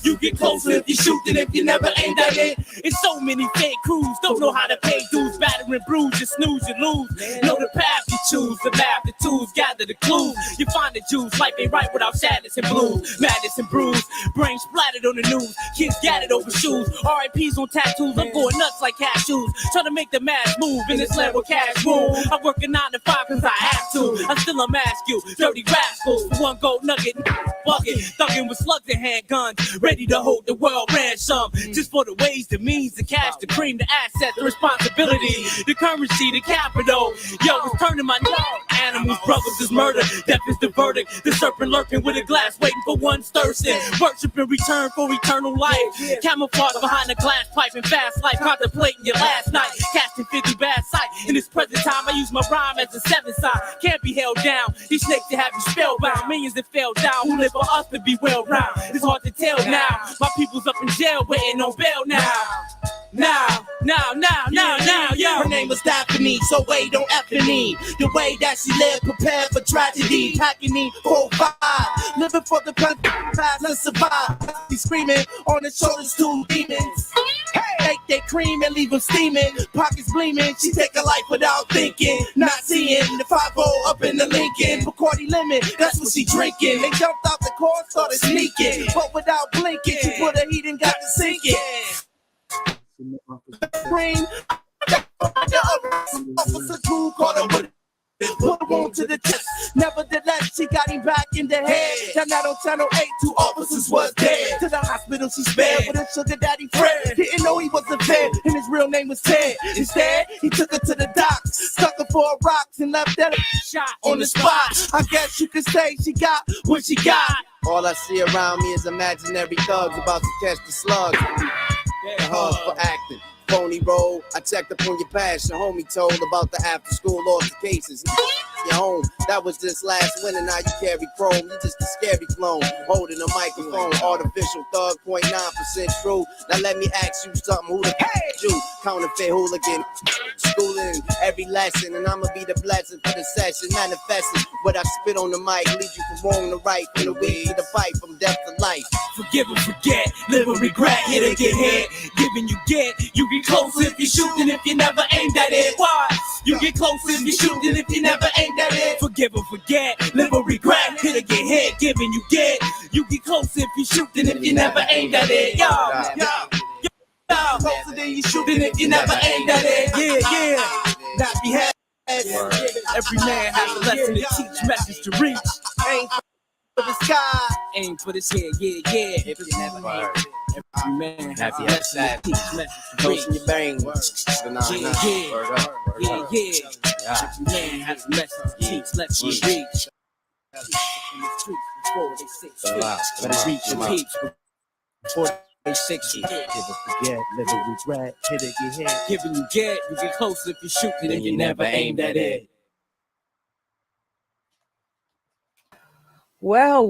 You get closer if you shoot than if you never aimed at it. It's so many fake crews, don't know how to pay dues. Battering bruise, you snooze, you lose. Know the path you choose, the map, the tools, gather the clues. You find the Jews, life ain't right without sadness and blues. Madness and bruise, brains splattered on the news. Kids gathered over shoes, RIPs on tattoos. I'm going nuts like cashews, trying to make the mass move in this land with cash rule. I work a 9 to 5 cause I have to. I still unmask you, dirty rascals. For one gold nugget, bucket, thugging with slugs and handguns, ready to hold the world ransom. Just for the ways, the means, the cash, the cream, the assets, the responsibility, the currency, the capital. Yo, it's turning my dog. Animals, brothers is murder. Death is the verdict. The serpent lurking with a glass, waiting for one's thirsting. Worship in return for eternal life. Camouflage behind a glass pipe and fast life. Contemplating your last night. Casting 50 bad sight. In this present time, I use my rhyme as a 7 sign. Can't be held down. These snakes that have you spellbound. Millions that fell down. Who live for us to be well round? It's hard to tell now. My people's up in jail waiting on bail now. Now, yo. Her name was Daphne, so wait, don't effing me. The way that she lived, prepared for tragedy. Packing me 4-5, living for the past, let's survive. She's screaming on the shoulders, 2 demons. Take their cream and leave them steaming. Pockets gleaming, she take a life without thinking. Not seeing the 5-0 up in the Lincoln. Bacardi lemon, that's what she drinking. They jumped out the car, started sneaking. But without blinking, she put her heat and got to sinking. Green, officer cool, caught her with put him on to the chest. Nevertheless, she got him back in the head. Then out on channel 8, 2 officers was dead. To the hospital she sped with her sugar daddy friend. Didn't know he was a vet, and his real name was Ted. Instead, he took her to the docks, stuck her for rocks, and left her shot on the spot. I guess you could say she got what she got. All I see around me is imaginary thugs about to catch the slugs. Hugs for acting. Phony roll, I checked up on your past. Your homie told about the after school altercations. Your home, that was just last winter. Now you carry chrome, you just a scary clone. Holding a microphone, artificial thug, 0.9% true. Now let me ask you something, who the you? Counterfeit hooligan, schooling every lesson. And I'ma be the blessing for the session. Manifesting what I spit on the mic, lead you from wrong to right. From the weed to the pipe, from death to life. Forgive and forget, live and regret, hit or get hit. Giving you get, you get closer if you shoot than if you never aimed at it. Why? You get closer if you shoot than if you never aimed at it. Forgive and forget, live or regret, hit or get hit. Giving you get, you get closer if you shoot than if you never aimed at it. Yo. Closer than you shoot than if you never aimed at it. Yeah. Nappy head. Every man has a lesson to teach, message to reach. Aim for the sky, aim for this head. Yeah. If you never aimed at it. Every man has a lesson to teach, message to reach. Your brain. Yeah. Every man has a message to teach, message to reach. Before they 6 feet, better reach your peaks before they 6 feet. Give or forget, live or regret, hit or get hit. Giving you get closer if you shoot it and you never aimed at it. Well,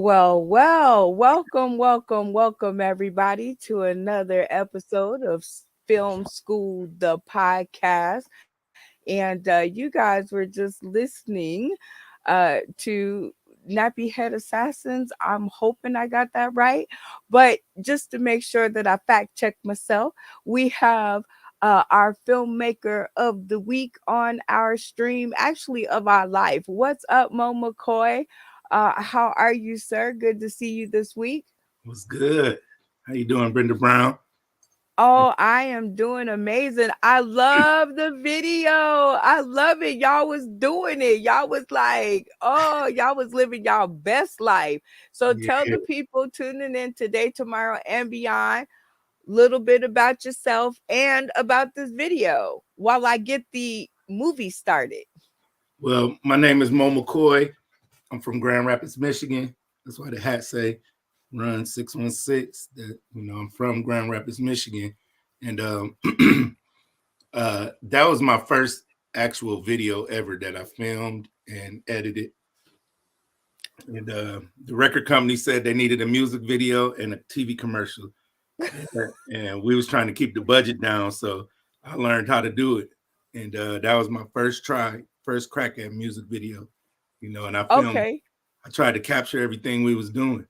welcome everybody to another episode of Film School, the podcast. And you guys were just listening to Nappy Head Assassins. I'm hoping I got that right. But just to make sure that I fact check myself, we have our filmmaker of the week on our stream, actually of our life. What's up, McCoy? How are you, sir? Good to see you this week. What's good? How you doing, Brenda Brown? Oh, I am doing amazing. I love the video. I love it. Y'all was doing it. Y'all was like, oh, y'all was living y'all best life. So tell the people tuning in today, tomorrow, and beyond a little bit about yourself and about this video while I get the movie started. Well, my name is McCoy. I'm from Grand Rapids, Michigan. That's why the hat say run 616. That I'm from Grand Rapids, Michigan, and that was my first actual video ever that I filmed and edited. And the record company said they needed a music video and a TV commercial, and we was trying to keep the budget down, so I learned how to do it, and that was my first crack at music video. And I filmed. Okay. I tried to capture everything we was doing.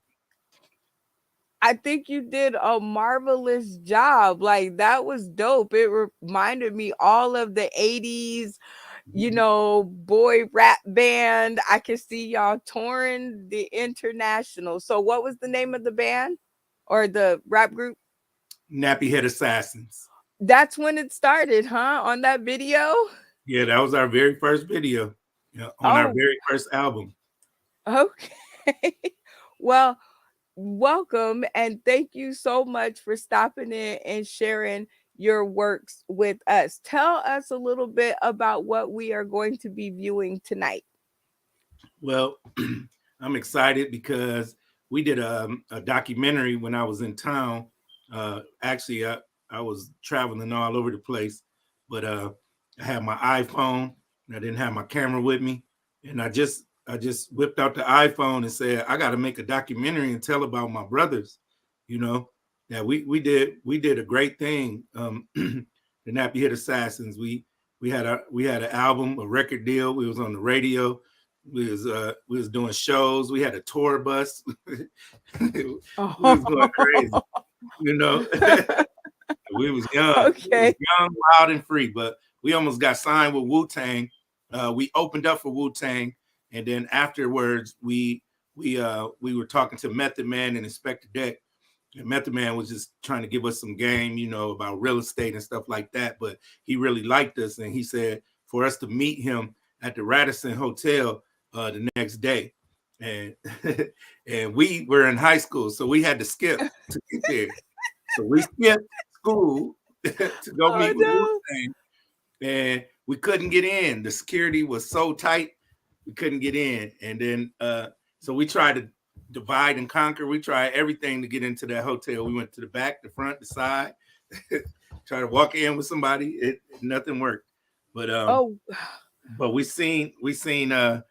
I think you did a marvelous job. Like that was dope. It reminded me all of the 80s, boy rap band. I can see y'all touring the international. So what was the name of the band or the rap group? Nappy Head Assassins. That's when it started, huh? On that video? Yeah, that was our very first video, on our very first album. Okay. Well, welcome and thank you so much for stopping in and sharing your works with us. Tell us a little bit about what we are going to be viewing tonight. Well, I'm excited because we did a documentary when I was in town. Actually, I was traveling all over the place, but I had my iPhone and I didn't have my camera with me, and I just whipped out the iPhone and said, I got to make a documentary and tell about my brothers. That we did a great thing. The Nappy Head Assassins. We had an album, a record deal. We was on the radio. We was doing shows. We had a tour bus. We was going crazy, We was young. Okay. We was young, wild, and free. But we almost got signed with Wu-Tang. We opened up for Wu-Tang, and then afterwards, we were talking to Method Man and Inspector Deck. And Method Man was just trying to give us some game, about real estate and stuff like that. But he really liked us, and he said for us to meet him at the Radisson Hotel the next day, and and we were in high school, so we had to skip to get there. So we skipped school to go meet with Wu-Tang, and we couldn't get in. The security was so tight, we couldn't get in. And then so we tried to divide and conquer. We tried everything to get into that hotel. We went to the back, the front, the side, try to walk in with somebody. Nothing worked. But but we seen a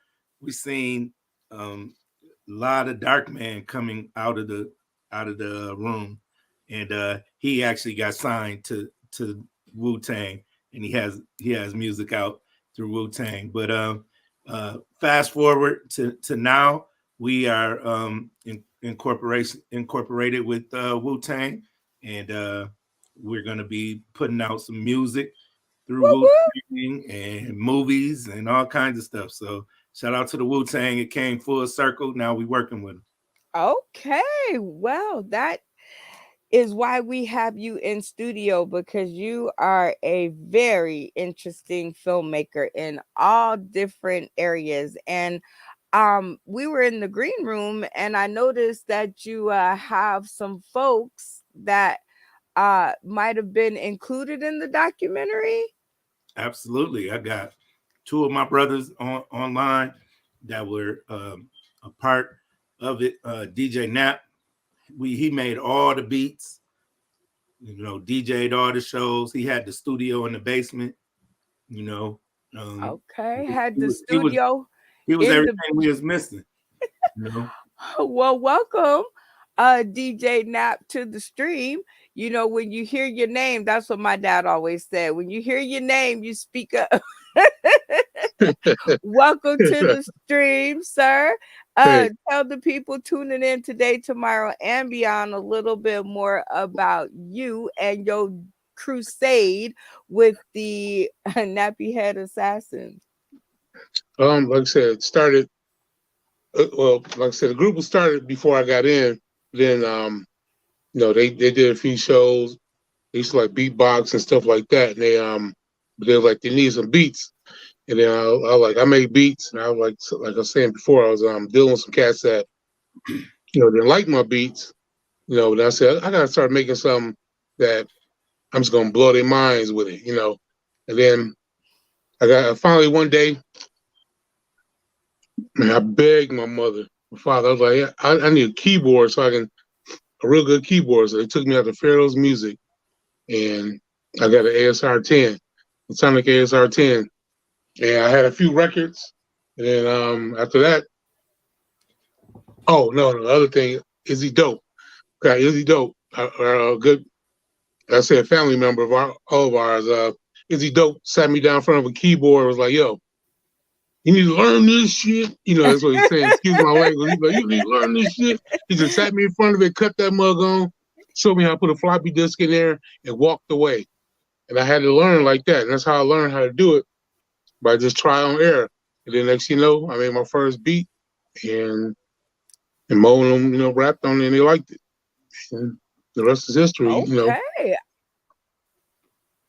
lot of dark man coming out of the room, and he actually got signed to Wu-Tang, and he has music out through Wu-Tang. But fast forward to now, we are incorporated with Wu-Tang, and we're going to be putting out some music through Wu-Tang and movies and all kinds of stuff. So shout out to the Wu-Tang. It came full circle. Now we working with them. Okay. Well, that is why we have you in studio, because you are a very interesting filmmaker in all different areas. And we were in the green room and I noticed that you have some folks that might have been included in the documentary. Absolutely. I got two of my brothers online that were a part of it. DJ Nap, he made all the beats, DJ'd all the shows. He had the studio in the basement, Okay, had the studio. He was everything we was missing. Well, welcome, DJ Nap, to the stream. When you hear your name, that's what my dad always said. When you hear your name, you speak up. Welcome to the stream, sir. Tell the people tuning in today, tomorrow, and beyond a little bit more about you and your crusade with the Nappy Head Assassins. Like I said, it started. Like I said, the group was started before I got in. Then, they did a few shows. They used to like beatbox and stuff like that. And they were like, they need some beats. And then I made beats, and I was like I was saying before, I was dealing with some cats that didn't like my beats. And I said I gotta start making something that I'm just gonna blow their minds with it. And then I finally one day, and I begged my mother, my father. I was like, I need a keyboard a real good keyboard. So they took me out to Pharaoh's Music, and I got an ASR 10, a Sonic ASR 10. And I had a few records, and then after that, the other thing, Izzy Dope. Got Izzy Dope, a good, I say a family member of all of ours. Izzy Dope sat me down in front of a keyboard and was like, yo, you need to learn this shit. You know, that's what he's saying. Excuse my language. He's like, you need to learn this shit. He just sat me in front of it, cut that mug on, showed me how to put a floppy disk in there, and walked away. And I had to learn like that. And that's how I learned how to do it, by just trial and error. And then next you know, I made my first beat, and Mo and them, you know, rapped on it, and they liked it. And the rest is history, you know. Okay.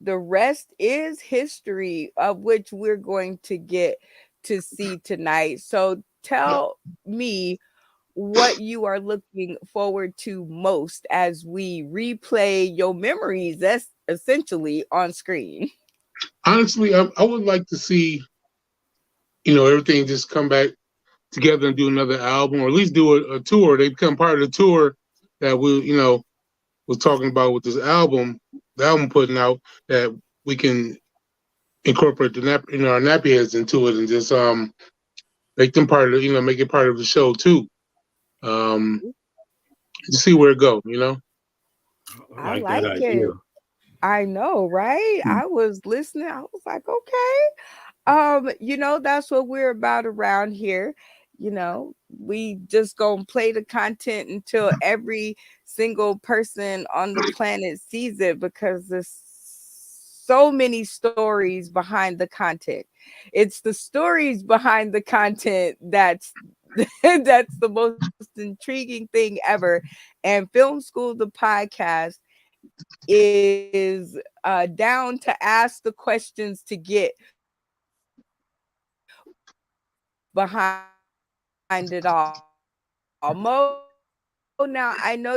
The rest is history, of which we're going to get to see tonight. So tell me what you are looking forward to most as we replay your memories. That's essentially on screen. Honestly, I would like to see, you know, everything just come back together and do another album, or at least do a tour. They become part of the tour that we, you know, was talking about with this album, the album putting out, that we can incorporate the our nappy heads into it, and just make them part of the, you know, make it part of the show too. To see where it go, you know. I like that like idea. it. I know, right? I was listening. I was like, okay. You know, that's what we're about around here. You know, we just gonna play the content until every single person on the planet sees it, because there's so many stories behind the content. It's the stories behind the content that's that's the most intriguing thing ever. And Film School, the podcast, is down to ask the questions to get behind it all. Mo, now I know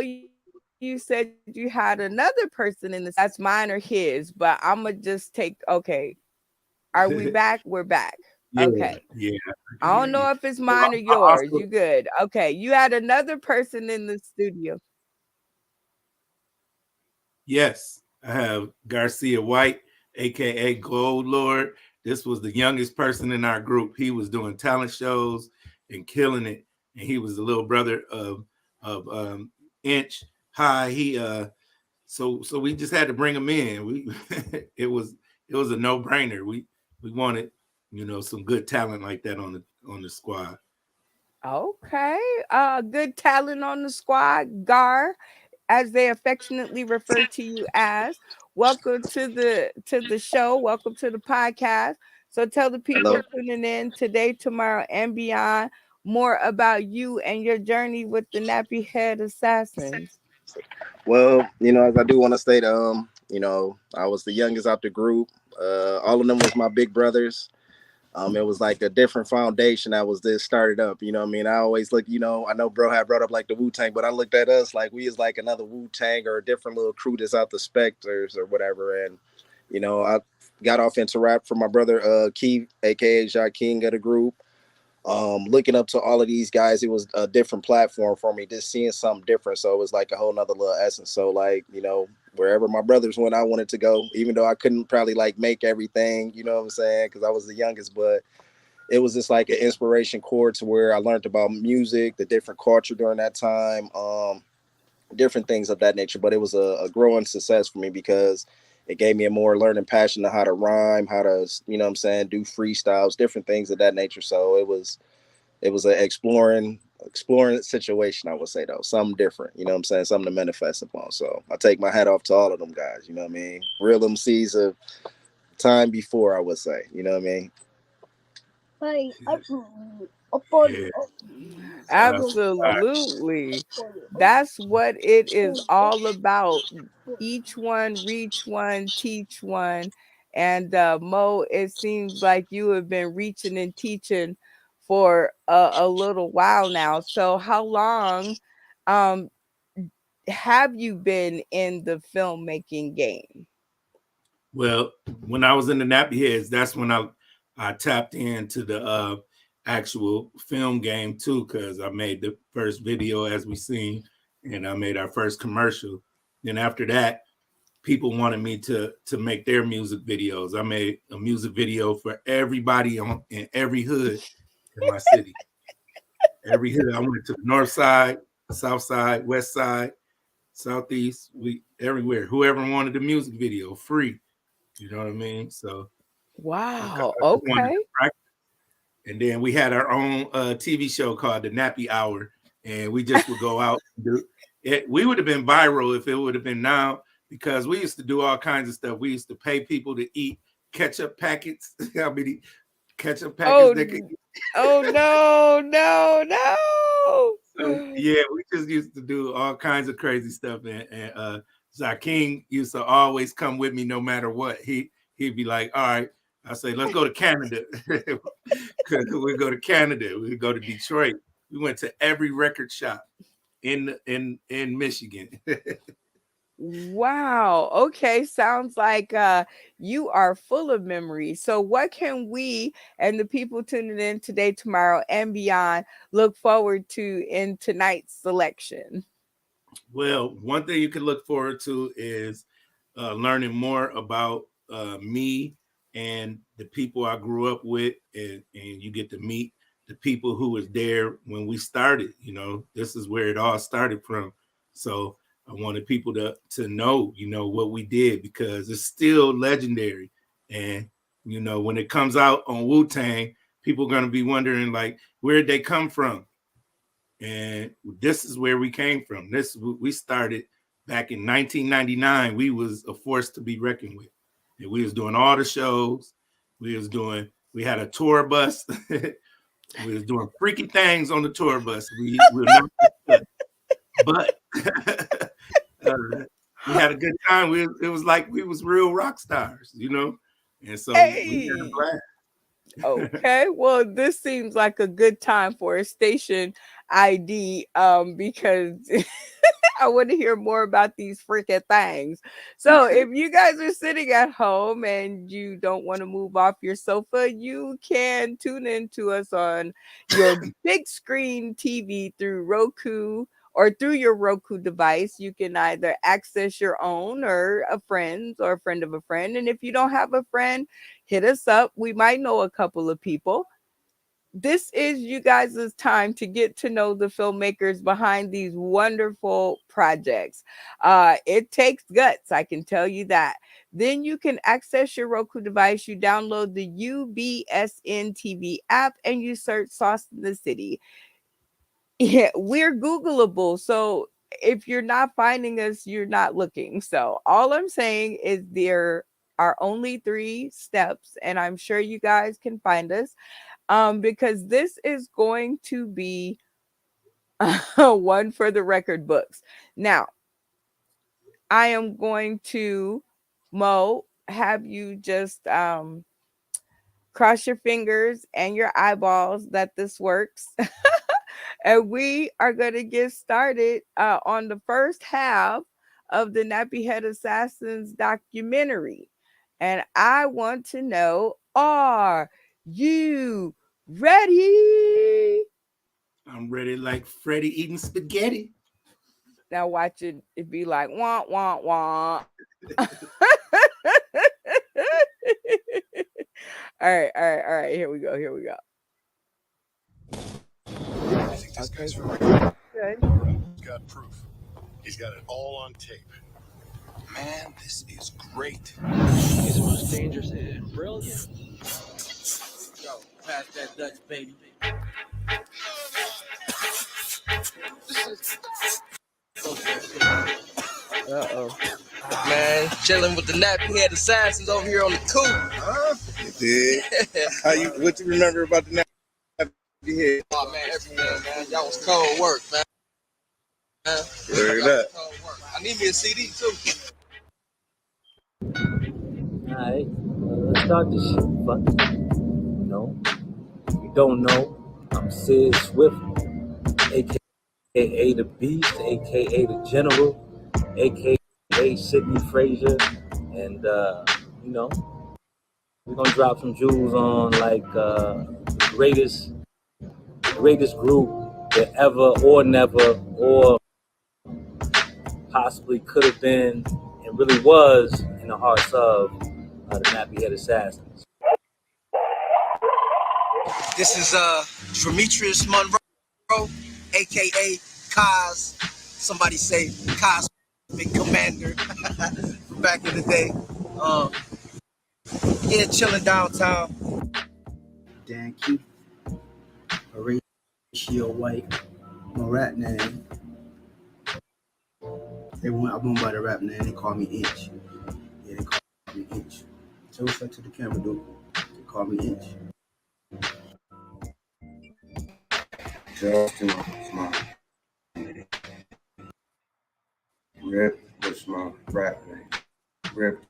you said you had another person in this. That's mine or his, but I'm gonna just take. Okay, are we back? We're back. Yeah, Okay. yeah. I don't know if it's mine or I yours. also, You good? Okay. You had another person in the studio. yes, I have Garcia White, aka Gold Lord. This was the youngest person in our group. He was doing talent shows and killing it, and he was the little brother of Inch High. So we just had to bring him in. We it was a no brainer. We wanted, you know, some good talent like that on the squad. Okay. Good talent on the squad. Gar, as they affectionately refer to you as. Welcome to the show. Welcome to the podcast. So tell the people Hello. tuning in today, tomorrow, and beyond more about you and your journey with the Nappy Head Assassins. Well, you know, as I do want to state, you know, I was the youngest out the group. All of them was my big brothers. It was like a different foundation that was this started up. You know what I mean? I always look, you know, I know bro had brought up like the Wu-Tang, but I looked at us like we is like another Wu-Tang or a different little crew that's out the Specters or whatever. And, you know, I got off into rap from my brother Keith, aka Jacques King of the group. Looking up to all of these guys, it was a different platform for me, just seeing something different. So it was like a whole nother little essence. So like, you know, wherever my brothers went, I wanted to go, even though I couldn't probably like make everything, you know what I'm saying? Because I was the youngest, but it was just like an inspiration core to where I learned about music, the different culture during that time, different things of that nature. But it was a growing success for me because it gave me a more learning passion of how to rhyme, how to, you know what I'm saying, do freestyles, different things of that nature. So it was an exploring situation, I would say, though. Something different, you know what I'm saying? Something to manifest upon. So I take my hat off to all of them guys, you know what I mean? Real MCs of time before, I would say, you know what I mean? Yeah. Absolutely. That's what it is all about. Each one, reach one, teach one. And Mo, it seems like you have been reaching and teaching for a little while now. So how long um, have you been in the filmmaking game? Well, when I was in the Nappy Heads, that's when I tapped into the actual film game too, because I made the first video as we seen, and I made our first commercial. Then after that, people wanted me to make their music videos. I made a music video for everybody in every hood in my city. Every hood. I went to the north side, south side, west side, southeast, we everywhere. Whoever wanted the music video, free. You know what I mean? So I Wow. just wanted Okay. to practice. And then we had our own TV show called the Nappy Hour, and we just would go out and do it. We would have been viral if it would have been now, because we used to do all kinds of stuff. We used to pay people to eat ketchup packets. How many ketchup packets they could eat? Oh no. So, yeah, we just used to do all kinds of crazy stuff. And Zakeem used to always come with me no matter what. He'd be like, all right. I say, let's go to Canada. We go to Canada. We go to Detroit. We went to every record shop in Michigan. Wow. Okay. Sounds like you are full of memories. So what can we and the people tuning in today, tomorrow, and beyond look forward to in tonight's selection? Well, one thing you can look forward to is learning more about me and the people I grew up with, and you get to meet the people who was there when we started. You know, this is where it all started from. So I wanted people to know, you know, what we did, because it's still legendary. And, you know, when it comes out on Wu-Tang, people are going to be wondering, like, where'd they come from? And this is where we came from. We started back in 1999. We was a force to be reckoned with. And we was doing all the shows. We had a tour bus. We was doing freaky things on the tour bus. We were not, but we had a good time. It was like we was real rock stars, you know? And so we had a blast. Okay, well, this seems like a good time for a station ID because I want to hear more about these freaking things. So if you guys are sitting at home and you don't want to move off your sofa, you can tune in to us on your big screen TV through Roku or through your Roku device. You can either access your own or a friend's or a friend of a friend. And if you don't have a friend, hit us up. We might know a couple of people. This is you guys' time to get to know the filmmakers behind these wonderful projects. It takes guts, I can tell you that. Then you can access your Roku device. You download the UBSN TV app and you search Sauce in the City. Yeah, we're Googleable. So if you're not finding us, you're not looking. So all I'm saying is there are only 3 steps, and I'm sure you guys can find us. Because this is going to be one for the record books. Now, I am going to, Mo, have you just cross your fingers and your eyeballs that this works. And we are going to get started on the first half of the Nappy Head Assassins documentary. And I want to know, are you ready? I'm ready like Freddie eating spaghetti. Now watch it be like, wah, wah, wah. All right. Here we go. I think this guy's really Good. He's got proof. He's got it all on tape. Man, this is great. It's the most dangerous and brilliant. Yo, pass that Dutch, baby. Uh-oh. Man, chilling with the Nappy Head Assassins over here on the coop. Huh? You did? What you remember about the Nappy Head? Oh man, everything, man. Y'all was cold work, man. Word up. Cold work. I need me a CD too. Alright, let's start this shit. Fuck it. You know, if you don't know, I'm Sid Swift, aka the Beast, aka the General, aka Sidney Frazier, and you know, we're gonna drop some jewels on like the greatest group that ever or never or possibly could have been and really was in the hearts of the Nappy Head Assassins. This is Demetrius Monroe, aka Kaz. Somebody say Cosmic Commander from back in the day. Yeah, chilling downtown. Dan Keith, Shield White, my rap name. I went by the rap name. They call me Inch. Yeah, they call me Inch. So what's up to the camera, dude? They call me Inch. Justin is my Rip was my rap name. Rip.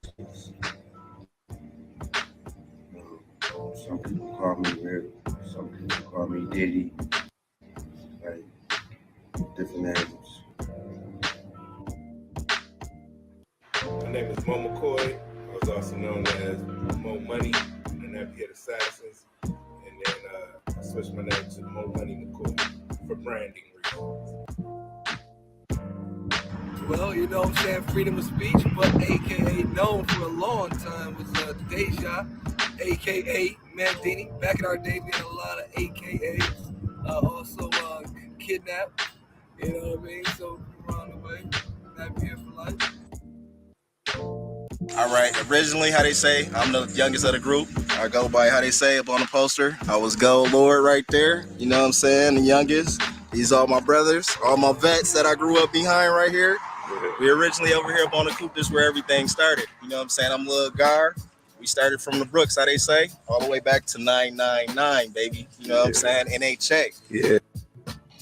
Some people call me Rip. Some people call me Diddy. Like different names. My name is Mo McCoy. I was also known as Mo Money, the Nappy Assassins. And then I switched my name to Mo Money McCoy for branding reasons. Well, you know what I'm saying, freedom of speech, but AKA known for a long time was Deja, AKA Mandini. Back in our day, we had a lot of AKAs. Also Kidnap, you know what I mean? So, around the way, not here for life. All right, originally, how they say, I'm the youngest of the group. I go by how they say up on the poster. I was Gold Lord right there. You know what I'm saying? The youngest. These are my brothers, all my vets that I grew up behind right here. We originally over here up on the coop. This is where everything started. You know what I'm saying? I'm Lil Gar. We started from the Brooks, how they say, all the way back to 999, baby. You know what I'm saying? NHA. Yeah.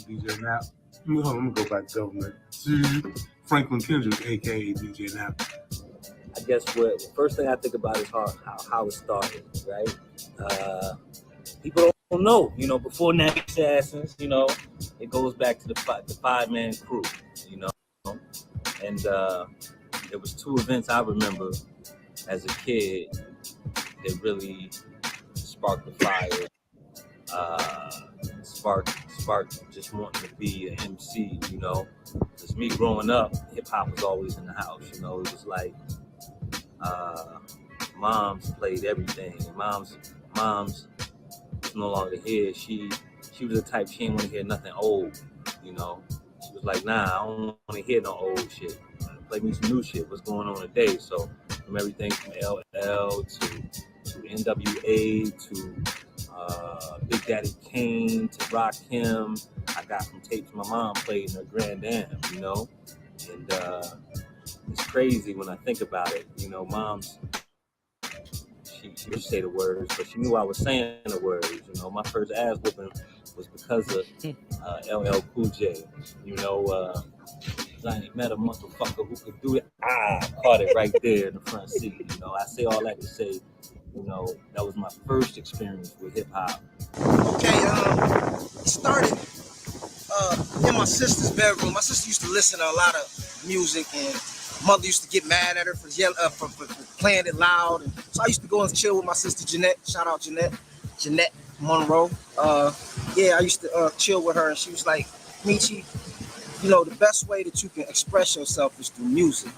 DJ Nap. Let me go back to government. Franklin Kendrick, a.k.a. DJ Nap. I guess what first thing I think about is how it started, right? People don't know, you know, before Nappy Assassins, you know, it goes back to the five-man crew, you know. And there was two events I remember as a kid that really sparked the fire. Sparked just wanting to be an MC, you know. Just me growing up, hip hop was always in the house, you know. It was like moms played everything. Mom's was no longer here. She was the type, she didn't want to hear nothing old, you know. She was like, nah, I don't want to hear no old shit. Play me some new shit. What's going on today? So from everything from LL to NWA to Big Daddy Kane to Rakim, I got from tapes my mom played in her Grand Am, you know. And it's crazy when I think about it. You know, mom's, she would say the words, but she knew I was saying the words. You know, my first ass whooping was because of LL Cool J. You know, I ain't met a motherfucker who could do it. I caught it right there in the front seat. You know, I say all that to say, you know, that was my first experience with hip hop. Okay, it started in my sister's bedroom. My sister used to listen to a lot of music, and mother used to get mad at her for playing it loud. And so I used to go and chill with my sister Jeanette. Shout out Jeanette Monroe. I used to chill with her, and she was like, Michi, you know, the best way that you can express yourself is through music.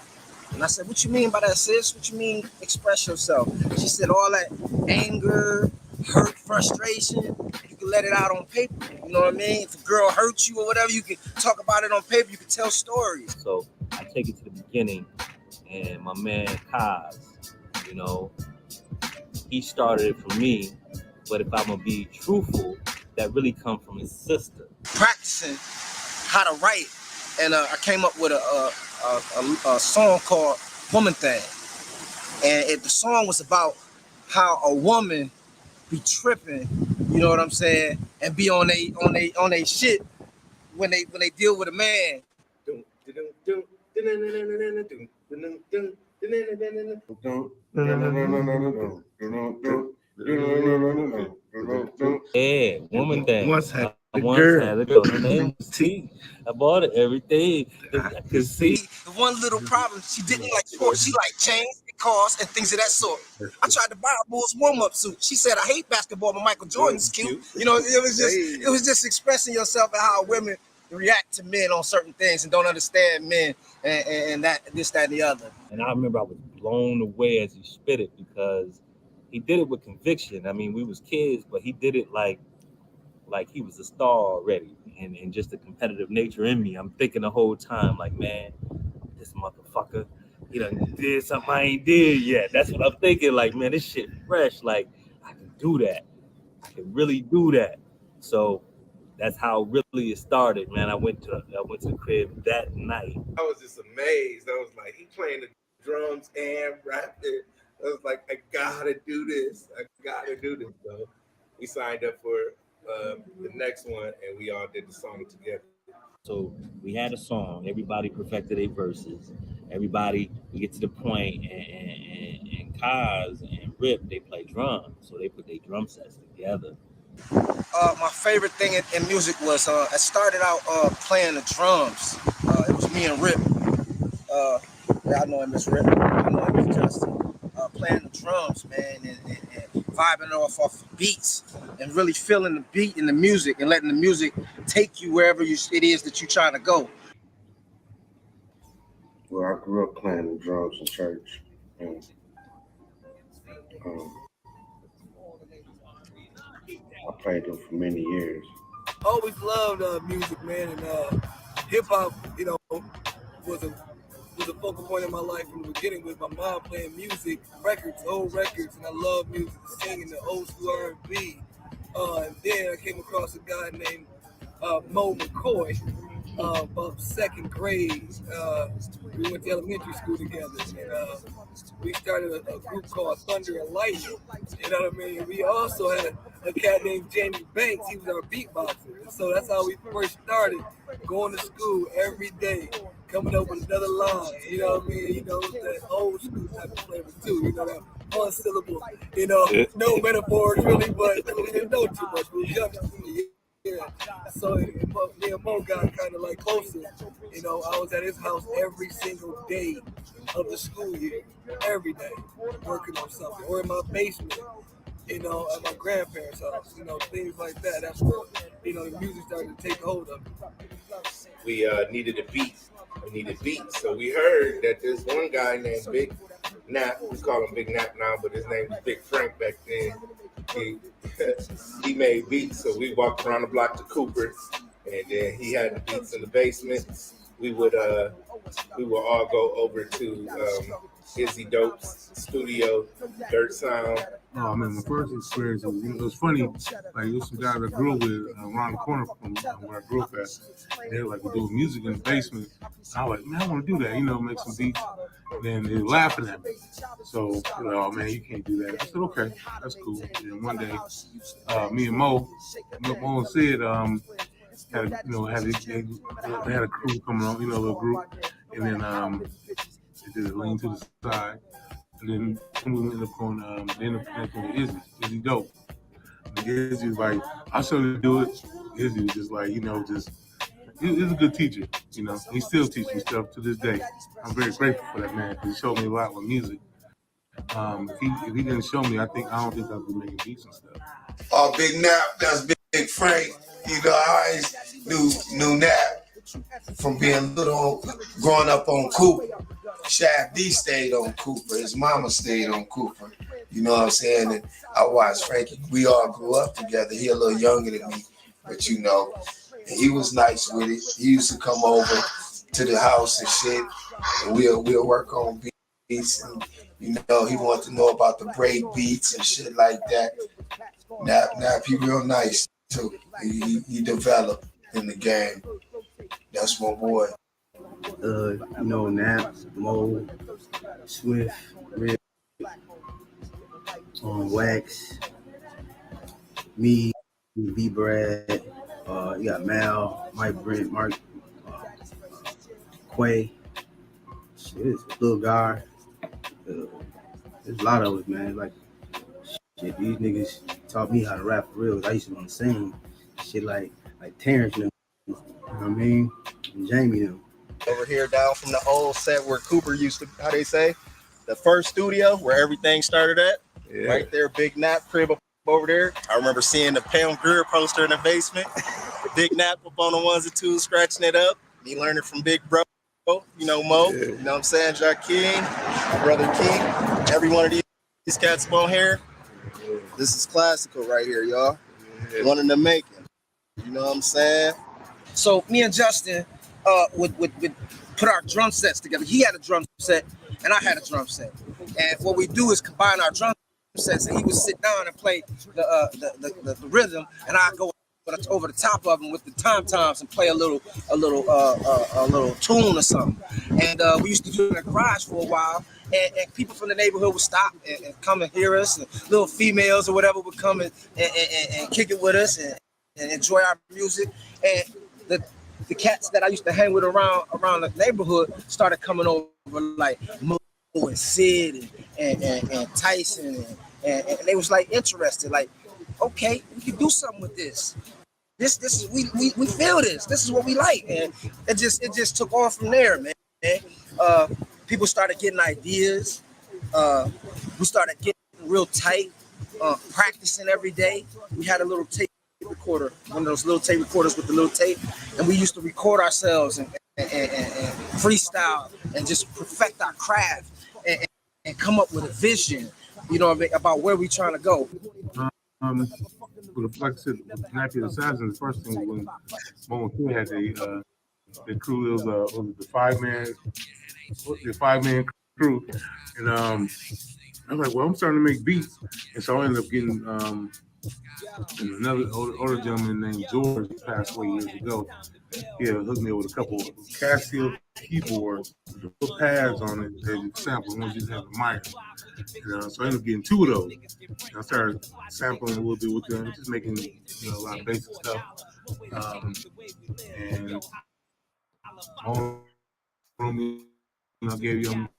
And I said, what you mean by that, sis? What you mean express yourself? She said, all that anger, hurt, frustration, you can let it out on paper. You know what I mean? If a girl hurts you or whatever, you can talk about it on paper. You can tell stories. So I take it to the beginning, and my man Kaz, you know, he started it for me. But if I'm gonna be truthful, that really come from his sister. Practicing how to write, and I came up with a song called Woman Thing. And the song was about how a woman be tripping, you know what I'm saying, and be on they shit when they deal with a man. Yeah, Woman Thing. Once had a girl. Her name was T. I bought it every day. I could see. The one little problem, she didn't like sports. She liked chains and cars and things of that sort. I tried to buy a Bulls warm-up suit. She said, I hate basketball, but Michael Jordan's cute. You know, it was just expressing yourself and how women react to men on certain things and don't understand men and that, this, that, and the other. And I remember I was blown away as he spit it because he did it with conviction. I mean, we was kids, but he did it like he was a star already, and just the competitive nature in me. I'm thinking the whole time, like, man, this motherfucker, he done did something I ain't did yet. That's what I'm thinking, like, man, this shit fresh. Like, I can do that. I can really do that. So that's how really it started, man. I went to the crib that night. I was just amazed. I was like, he playing the drums and rapping. I was like, I gotta do this. So we signed up for the next one, and we all did the song together. So we had a song. Everybody perfected their verses. Everybody, we get to the point, and Kaz and Rip, they play drums. So they put their drum sets together. My favorite thing in music was I started out playing the drums. It was me and Rip. I know him as Rip. I know him as Justin. Playing the drums, man, and vibing off beats and really feeling the beat and the music and letting the music take you wherever it is that you're trying to go. Well, I grew up playing the drums in church, and I played them for many years. Always loved music, man, and hip hop, you know, was a focal point in my life from the beginning. With my mom playing music, old records, and I love music, singing the old school R&B. And then I came across a guy named McCoy. About second grade, we went to elementary school together, and we started a group called Thunder and Lightning. You know what I mean? We also had a cat named Jamie Banks. He was our beatboxer. So that's how we first started, going to school every day, coming up with another line. You know what I mean? You know, that old school type of flavor too. You know, that one syllable. You know, no metaphors really, but we didn't know too much. We were young. Yeah, so me and Mo got kind of like closer. You know, I was at his house every single day of the school year, every day, working on something, or in my basement, you know, at my grandparents' house, you know, things like that. That's where, you know, the music started to take hold of me. We needed a beat. So we heard that there's one guy named Big Nap. We call him Big Nap now, but his name was Big Frank back then. He made beats, so we walked around the block to Cooper, and then he had the beats in the basement. We would all go over to Izzy Dope's studio, Dirt Sound. Oh man, my first experience was, it was funny. Like, there was some guys I grew up with around the corner from where I grew up at. And they were like, we're doing music in the basement. I was like, man, I want to do that, you know, make some beats. And then they were laughing at me. So, oh man, you can't do that. I said, okay, that's cool. And one day, me and Mo and Sid had a crew coming on, you know, a little group. And then they did a lean to the side. And then we ended up on with Izzy Dope. And Izzy was like, I'll show you to do it. Izzy was just like, you know, he's a good teacher, you know. He still teaches me stuff to this day. I'm very grateful for that man, because he showed me a lot with music. If he didn't show me, I don't think I'd be making beats and stuff. Oh, Big Nap, that's Big Frank. You know, I always knew Nap from being little, growing up on Cooper. Shaq D stayed on Cooper. His mama stayed on Cooper. You know what I'm saying? And I watched Frankie. We all grew up together. He a little younger than me, but you know, and he was nice with it. He used to come over to the house and shit, and we'll work on beats. And you know, he wanted to know about the break beats and shit like that. Nap, he real nice too. He developed in the game. That's my boy. You know, Nap, Mo, Swift, Rip, Wax, me, B. Brad, you got Mal, Mike Brent, Mark, Quay, shit, Lil Gar. There's a lot of us, man. Like, shit, these niggas taught me how to rap for real. I used to want to sing shit like Terrence, you know what I mean? And Jamie, them. Over here down from the old set where Cooper used to, how they say, the first studio where everything started at. Yeah. Right there, Big Nap crib up over there. I remember seeing the Pam Grier poster in the basement. Big Nap up on the ones and twos, scratching it up. Me learning from Big Bro, you know, Mo, you know what I'm saying, Jakeem, my brother King. Every one of these cats up on here. This is classical right here, y'all. Yeah. One in the making. You know what I'm saying? So me and Justin would put our drum sets together. He had a drum set and I had a drum set. And what we do is combine our drum sets, and he would sit down and play the rhythm, and I'd go over the top of them with the tom toms and play a little tune or something. And we used to do it in the garage for a while. And people from the neighborhood would stop and come and hear us. And little females or whatever would come and kick it with us and enjoy our music. And the cats that I used to hang with around the neighborhood started coming over, like Mo and Sid and Tyson, and they was like interested, like, okay, we can do something with this. This is we feel this. This is what we like, and it just took off from there, man. People started getting ideas. We started getting real tight, practicing every day. We had a little tape recorder, one of those little tape recorders with the little tape, and we used to record ourselves and freestyle and just perfect our craft and come up with a vision, you know, about where we trying to go. Like I said, Nappy Assassin, the first thing when McCoy had the crew, it was the five-man crew, and I was like, well, I'm starting to make beats, and so I ended up getting another older gentleman named George, passed away years ago. He had hooked me with a couple of Casio keyboards with the little pads on it that you sample, and just have a mic. So I ended up getting two of those. And I started sampling a little bit with them, just making a lot of basic stuff. And gave them.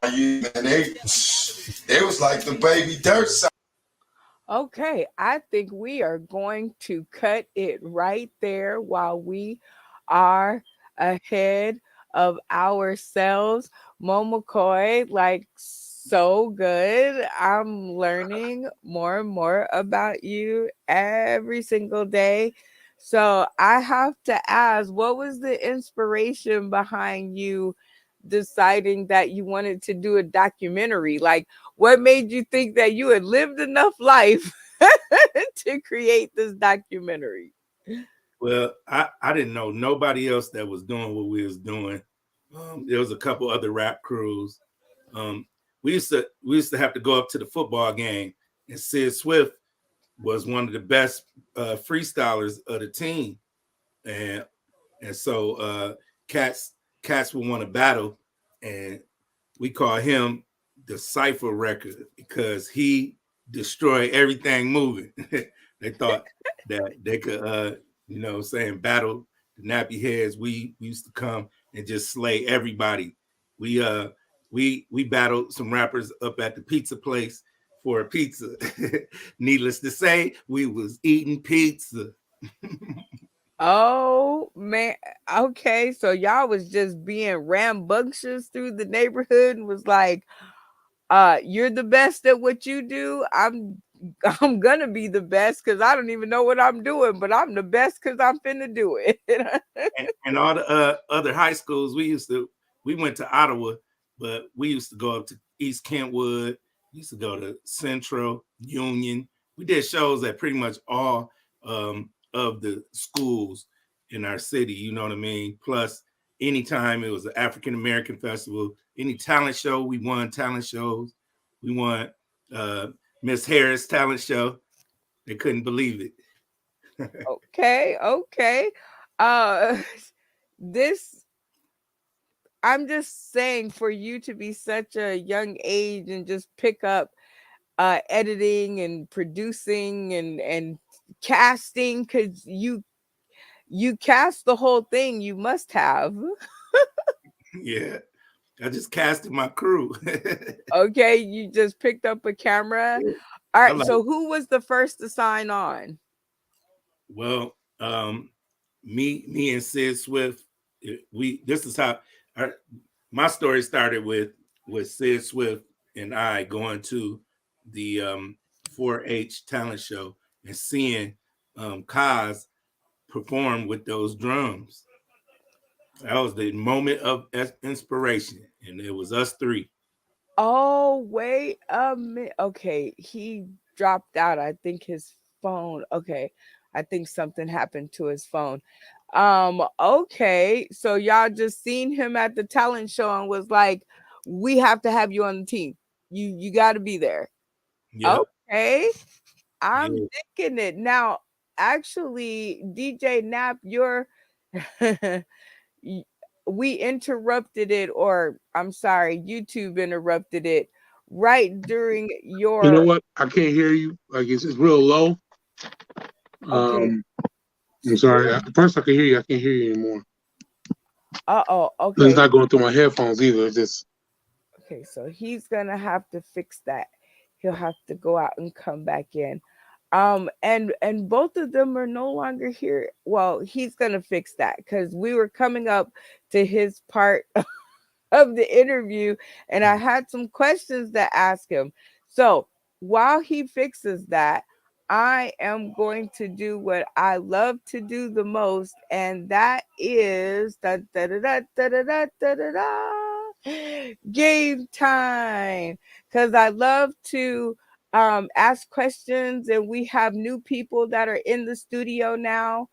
Man, they was like the baby dirt side. Okay, I think we are going to cut it right there while we are ahead of ourselves. McCoy, like, so good. I'm learning more and more about you every single day. So I have to ask, what was the inspiration behind you deciding that you wanted to do a documentary? Like, what made you think that you had lived enough life to create this documentary? Well, I didn't know nobody else that was doing what we was doing. There was a couple other rap crews. We used to have to go up to the football game, and Sid Swift was one of the best freestylers of the team, and so cats would want to battle, and we call him the Cypher Record because he destroyed everything moving. They thought that they could, battle the nappy heads. We used to come and just slay everybody. We battled some rappers up at the pizza place for a pizza. Needless to say, we was eating pizza. Oh man. Okay, so y'all was just being rambunctious through the neighborhood and was like, you're the best at what you do. I'm gonna be the best because I don't even know what I'm doing, but I'm the best because I'm finna do it. and all the other high schools, we went to Ottawa, but we used to go up to East Kentwood, used to go to Central, Union. We did shows at pretty much all of the schools in our city, you know what I mean? Plus, anytime it was an African American festival, any talent show, we won talent shows. We won Miss Harris talent show. They couldn't believe it. Okay. This, I'm just saying, for you to be such a young age and just pick up editing and producing and casting, because you cast the whole thing, you must have. Yeah, I just casted my crew. Okay, you just picked up a camera. Yeah. All right, so who was the first to sign on? Well, me and Sid Swift, this is how my story started with Sid Swift and I going to the 4-H talent show and seeing Kaz perform with those drums. That was the moment of inspiration, and it was us three. Oh, wait a minute. Okay, he dropped out. I think his phone. Okay, I think something happened to his phone. Okay, so y'all just seen him at the talent show and was like, we have to have you on the team. You got to be there. Yep. Okay, I'm thinking it now. actually, DJ Nap, we interrupted it, or I'm sorry, YouTube interrupted it right during You know your. what? I can't hear you. Like it's real low. Okay. I'm sorry. At first I could hear you. I can't hear you anymore. Oh, It's okay. not going through my headphones either. It's just Okay, so he's gonna have to fix that. He'll have to go out and come back in. And both of them are no longer here. Well, he's gonna fix that because we were coming up to his part of the interview and I had some questions to ask him. So while he fixes that, I am going to do what I love to do the most, and that is game time. Because I love to ask questions, and we have new people that are in the studio now.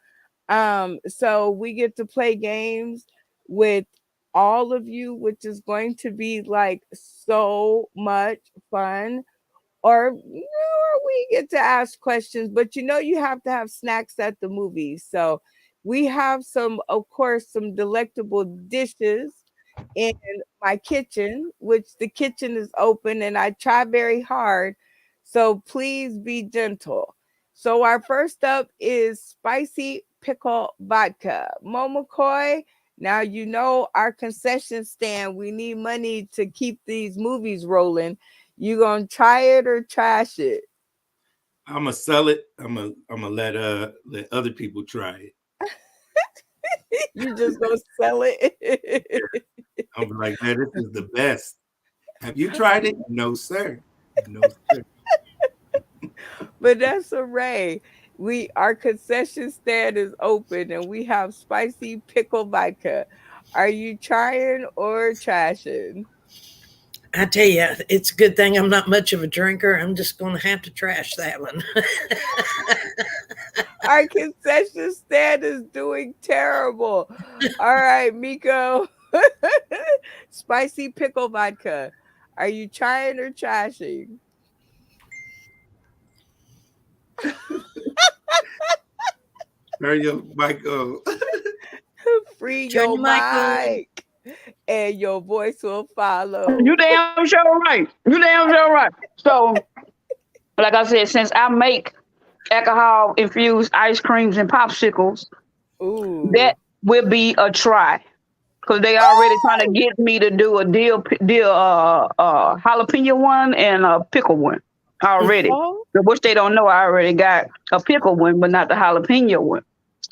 So we get to play games with all of you, which is going to be like so much fun. Or we get to ask questions, but you have to have snacks at the movies. So we have some, of course, some delectable dishes in my kitchen, which the kitchen is open and I try very hard. So please be gentle. So our first up is spicy pickle vodka. McCoy, now you know our concession stand. We need money to keep these movies rolling. You gonna try it or trash it? I'm gonna sell it. I'm gonna let other people try it. You just gonna sell it? I'm like, man, this is the best. Have you tried it? No, sir. No, sir. Vanessa Ray, our concession stand is open and we have spicy pickle vodka. Are you trying or trashing? I tell you, it's a good thing I'm not much of a drinker. I'm just going to have to trash that one. Our concession stand is doing terrible. All right, Miko. Spicy pickle vodka. Are you trying or trashing? Turn your mic on. Free Turn your your mic on. mic, and your voice will follow. You damn sure right. You damn sure right. So, like I said, since I make alcohol infused ice creams and popsicles, Ooh. that will be a try. Because they already trying to get me to do a deal jalapeno one and a pickle one already. Oh. Which they don't know I already got a pickle one, but not the jalapeno one.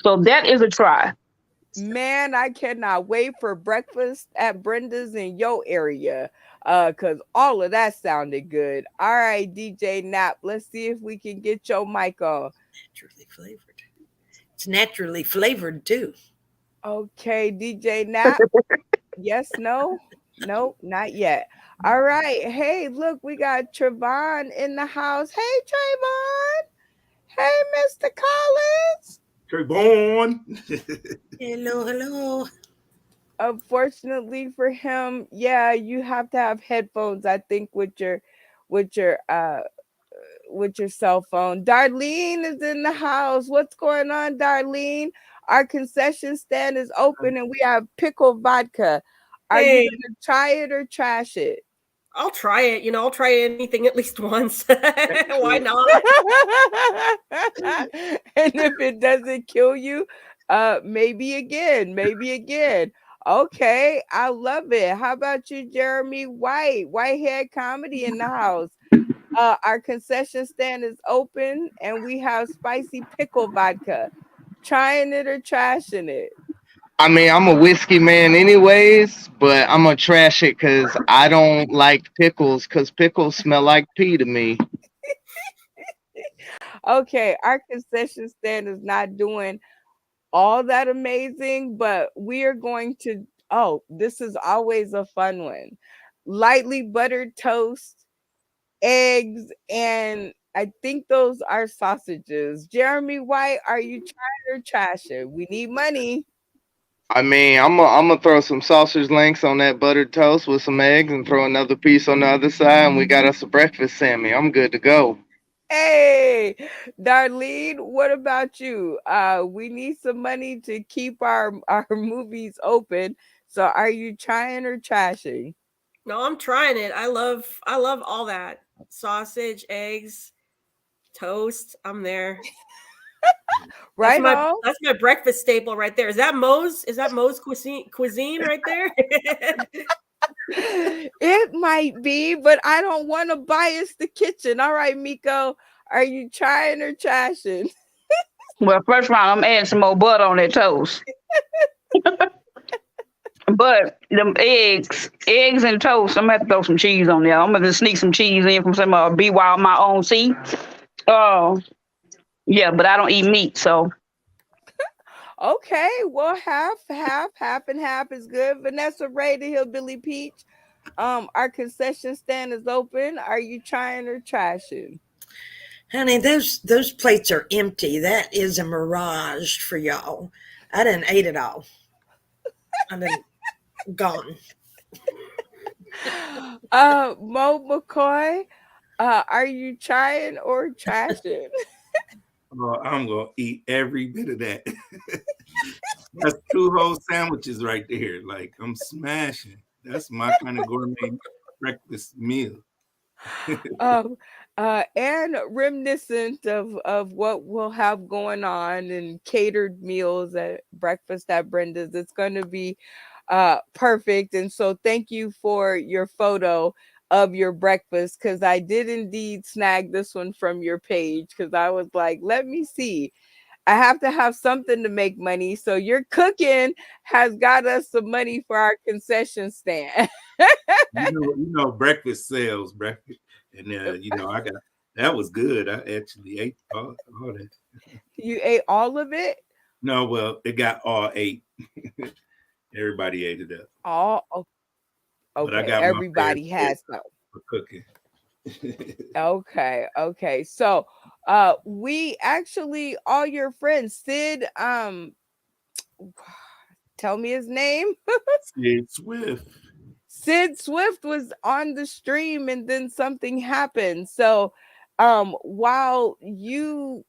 So that is a try. Man, I cannot wait for breakfast at Brenda's in your area. Because all of that sounded good. All right, DJ Nap, let's see if we can get your mic on. Naturally flavored. It's naturally flavored too. Okay, DJ Nap. Yes, no? Nope, not yet. All right. Hey, look, we got Trevon in the house. Hey, Trayvon. Hey, Mr. Collins. Trayvon. Hello. Unfortunately for him, yeah, you have to have headphones, I think, with your cell phone. Darlene is in the house. What's going on, Darlene? Our concession stand is open and we have pickle vodka. Are you gonna try it or trash it? I'll try it. I'll try anything at least once. Why not? And if it doesn't kill you, maybe again. Okay, I love it. How about you, Jeremy White? Whitehead Comedy in the house. Our concession stand is open and we have spicy pickle vodka. Trying it or trashing it? I mean, I'm a whiskey man anyways, but I'm gonna trash it because I don't like pickles because pickles smell like pee to me. Okay, our concession stand is not doing all that amazing, but we are going to, this is always a fun one. Lightly buttered toast, eggs, and I think those are sausages. Jeremy White, are you trying or trashing? We need money. I mean, I'm gonna throw some sausage links on that buttered toast with some eggs and throw another piece on the other side, and we got us a breakfast Sammy. I'm good to go. Hey, Darlene, what about you? We need some money to keep our movies open. So are you trying or trashing? No, I'm trying it. I love all that. Sausage, eggs, toast. I'm there. That's Right my on. that's my breakfast staple right there. Is that Moe's? Is that Moe's cuisine right there? It might be, but I don't want to bias the kitchen. All right, Miko, are you trying or trashing? Well, first round, I'm adding some more butter on that toast. But them eggs and toast, I'm gonna have to throw some cheese on there. I'm gonna sneak some cheese in from some Be Wild my own seed. Oh, yeah, but I don't eat meat, so Okay, well, half and half is good. Vanessa Ray, the Hillbilly Peach. Our concession stand is open. Are you trying or trashing? Honey, those plates are empty. That is a mirage for y'all. I didn't ate it all. I didn't gone. Mo McCoy, are you trying or trashing? Oh, I'm gonna eat every bit of that. That's 2 whole sandwiches right there. Like I'm smashing. That's my kind of gourmet breakfast meal. um, and reminiscent of what we'll have going on and catered meals at breakfast at Brenda's. It's going to be perfect. And so thank you for your photo of your breakfast, because I did indeed snag this one from your page, because I was like, let me see. I have to have something to make money. So your cooking has got us some money for our concession stand. You know, breakfast sales, breakfast. And I got that was good. I actually ate all that. You ate all of it? No, well, it got all 8. Everybody ate it up. All But I okay. got my fair Everybody share has some. for cooking. Okay. So we actually, all your friends, Sid, tell me his name. Sid Swift. Sid Swift was on the stream and then something happened. So while you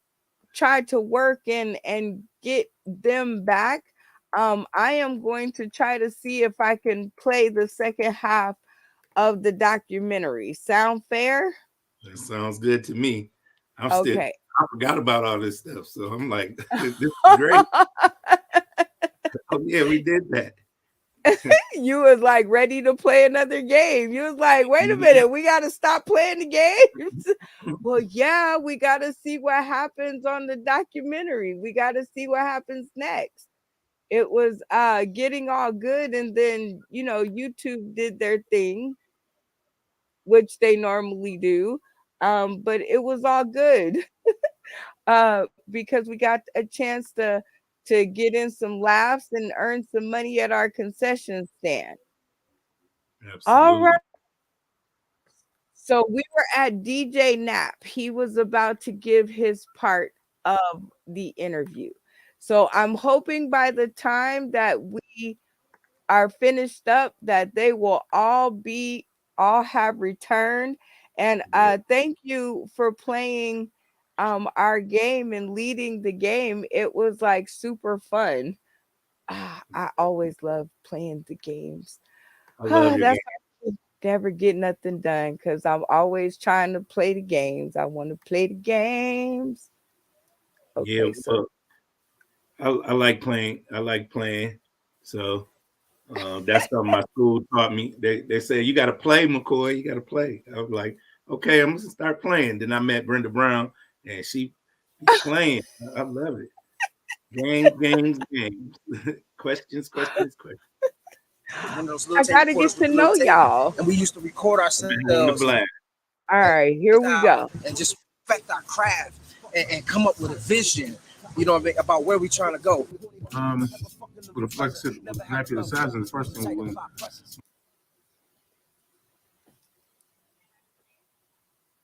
tried to work and get them back, I am going to try to see if I can play the second half of the documentary. Sound fair? That sounds good to me. I forgot about all this stuff. So I'm like, this is great. Oh yeah, we did that. You was like ready to play another game. You was like, wait a minute, we got to stop playing the games. Well, yeah, we got to see what happens on the documentary. We got to see what happens next. It was getting all good, and then YouTube did their thing, which they normally do. But it was all good. Because we got a chance to get in some laughs and earn some money at our concession stand. Absolutely. All right. So we were at DJ Nap. He was about to give his part of the interview. So I'm hoping by the time that we are finished up that they will all have returned. And thank you for playing our game and leading the game. It was like super fun. I always love playing the games. I love your That's game. why I never get nothing done, because I'm always trying to play the games. I want to play the games. Okay, Yeah, so I like playing. I like playing. So that's something my school taught me. They say you got to play, McCoy. You got to play. I was like, okay, I'm gonna start playing. Then I met Brenda Brown, and she playing. I love it. Games. Questions. One of those I little tape gotta get recorders to with a know little tape, y'all. and we used to record ourselves. Black. All right, here we go. And just perfect our craft and come up with a vision, you know what I mean, about where we're trying to go. With like I said, with Nappy Assassin, the first thing when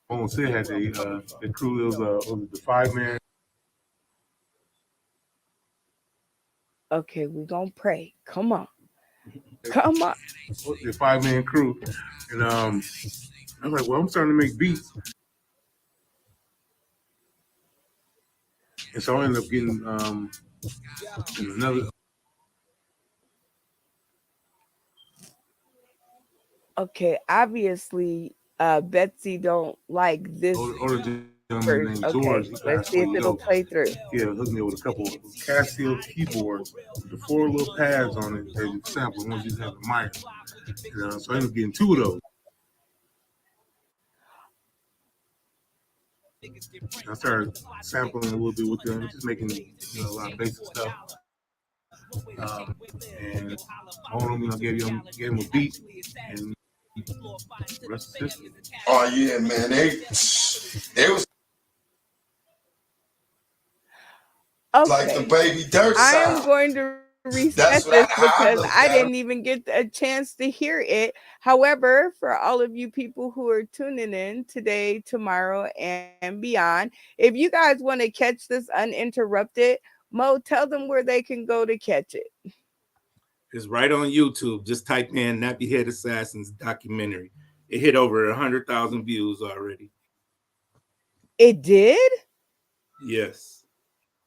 Owen said had the crew, it was the 5-man. Okay, we're gonna pray. Come on. The 5-man crew, and I'm like, well, I'm starting to make beats. And so I ended up getting another. Okay, obviously, Betsy don't like this older gentleman version. named Okay, George. He let's passed see away if it'll ago. play through. Yeah, hooked me with a couple of Casio keyboards with the 4 little pads on it that you sample once you have the mic. So I ended up getting 2 of those. I started sampling a little bit with them, just making a lot of basic stuff. And all of them, gave them a beat, and the rest is history. Oh yeah, man, they was like the Okay, baby dirt I am sound. going to reset That's this how I because looked I at didn't them. even get a chance to hear it. However, for all of you people who are tuning in today, tomorrow, and beyond, if you guys want to catch this uninterrupted, Mo, tell them where they can go to catch it. It's right on YouTube. Just type in Nappy Head Assassins documentary. It hit over 100,000 views already. It did? Yes.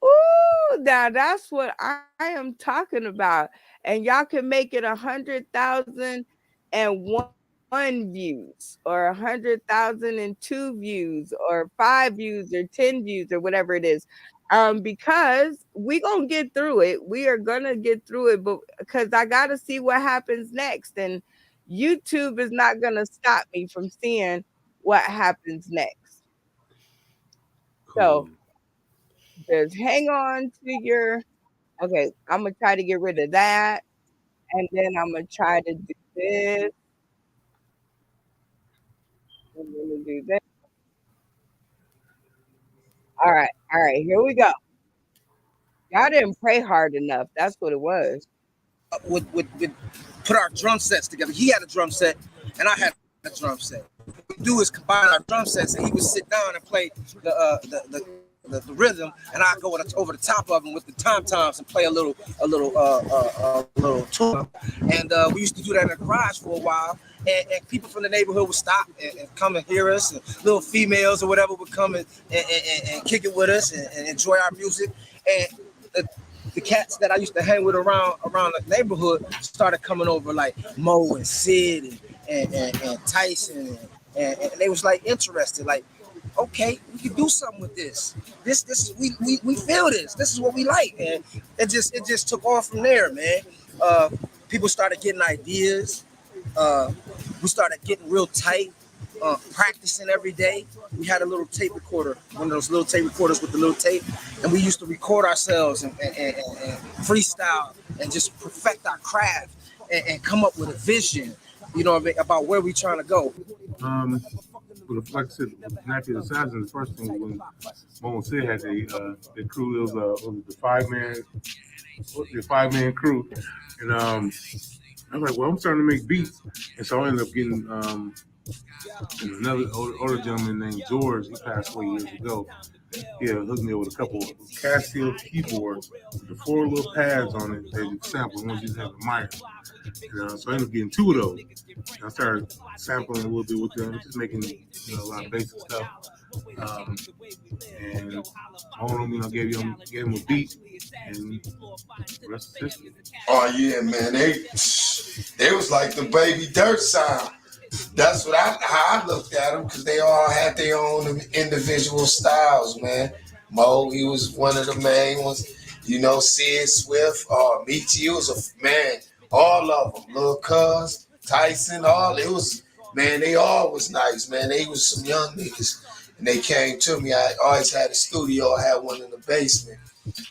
Ooh, now that's what I am talking about. And y'all can make it 100,001 views or 100,002 views or 5 views or 10 views or whatever it is. Because we gonna get through it. We are gonna get through it, but because I gotta see what happens next. And YouTube is not gonna stop me from seeing what happens next. So just hang on to your. Okay, I'm gonna try to get rid of that, and then I'm gonna try to do this. I'm gonna do this. All right, here we go. Y'all didn't pray hard enough. That's what it was. Would put our drum sets together. He had a drum set, and I had a drum set. What we do is combine our drum sets, and he would sit down and play the rhythm, and I go over the top of him with the tom-toms and play a little tune. And we used to do that in the garage for a while. And people from the neighborhood would stop and come and hear us. And little females or whatever would come and kick it with us and enjoy our music. And the cats that I used to hang with around the neighborhood started coming over, like Mo and Sid and Tyson, and they was like interested, like, okay, we can do something with this. This we feel this. This is what we like, and it just took off from there, man. People started getting ideas. We started getting real tight, practicing every day. We had a little tape recorder, one of those little tape recorders with the little tape, and we used to record ourselves and freestyle and just perfect our craft and come up with a vision, about where we trying to go. But like I said, Nappy Assassins, the first thing when Mo and Sid had the crew, it was the 5-man crew, and I was like, well, I'm starting to make beats, and so I ended up getting another older gentleman named George. He passed away years ago. He hooked me with a couple of Casio keyboards with the 4 little pads on it that you sample once you have the mic. So I ended up getting 2 of those. And I started sampling a little bit with them, just making a lot of basic stuff. And all of them, gave them a beat, and the rest is history. Oh yeah, man, they was like the baby dirt sound. That's how I looked at them, because they all had their own individual styles, man. Mo, he was one of the main ones. Sid Swift, Meechie, was a man. All of them, Lil Cuz, Tyson, they all was nice, man. They was some young niggas, and they came to me. I always had a studio. I had one in the basement.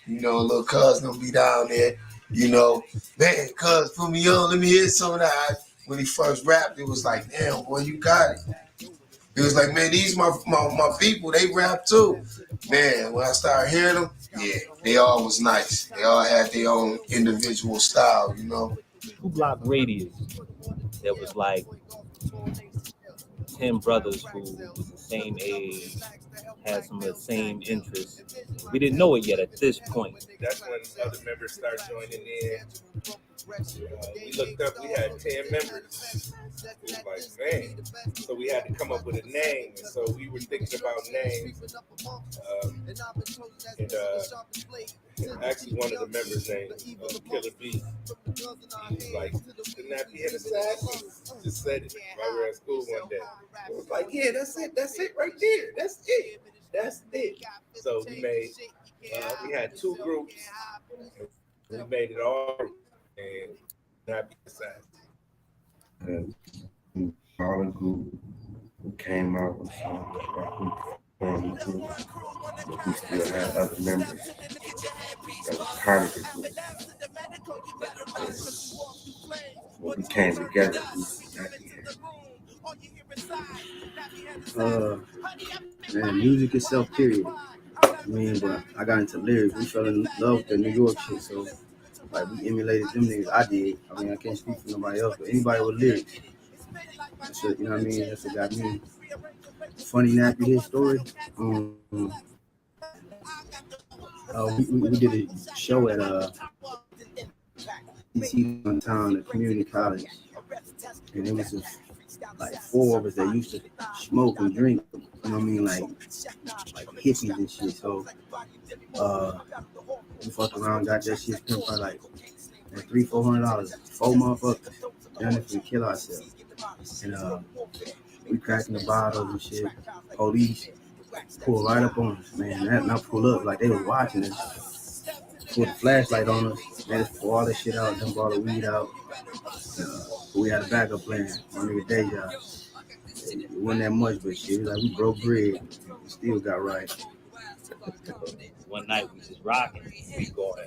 Lil Cuz don't be down there. Man, Cuz, put me on. Let me hear some of that. When he first rapped, it was like, damn, boy, you got it. It was like, man, these my people, they rap too. Man, when I started hearing them, yeah, they all was nice. They all had their own individual style, 2-block radius, there was like 10 brothers who was the same age, had some of the same interests. We didn't know it yet at this point. That's when other members start joining in. We looked up, we had 10 members. It was like, man. So we had to come up with a name. And so we were thinking about names. And actually one of the members' names, Killer B, he was like, the Nappy Head Assassins. Just said it while we were at school one day. It was like, yeah, that's it right there. That's it. So we made, we had 2 groups. We made it all, and Nappy Assassins. And all the group came out with songs that we performed to, but we still had other members that was part of the group. When we came together, man, music itself, period. I mean, but I got into lyrics. We fell in love with the New York shit, so like we emulated them niggas. I did. I mean, I can't speak for nobody else, but anybody with lyrics. That's what, you know what I mean? That's what got me. Funny Nappy, his story. We did a show at DC downtown at community college, and it was just like 4 of us that used to smoke and drink. You know what I mean? Like hippies and shit. So we fucked around, got that shit spent for like $300-400. 4 motherfuckers done it to kill ourselves. And we cracking the bottles and shit. Police pull right up on us, man. And I pull up like they was watching us. Put a flashlight on us. They just pull all this shit out, dump all the weed out. We had a backup plan. My nigga Deja. It wasn't that much, but shit, like we broke bread. We still got right. One night we just rocking. We going.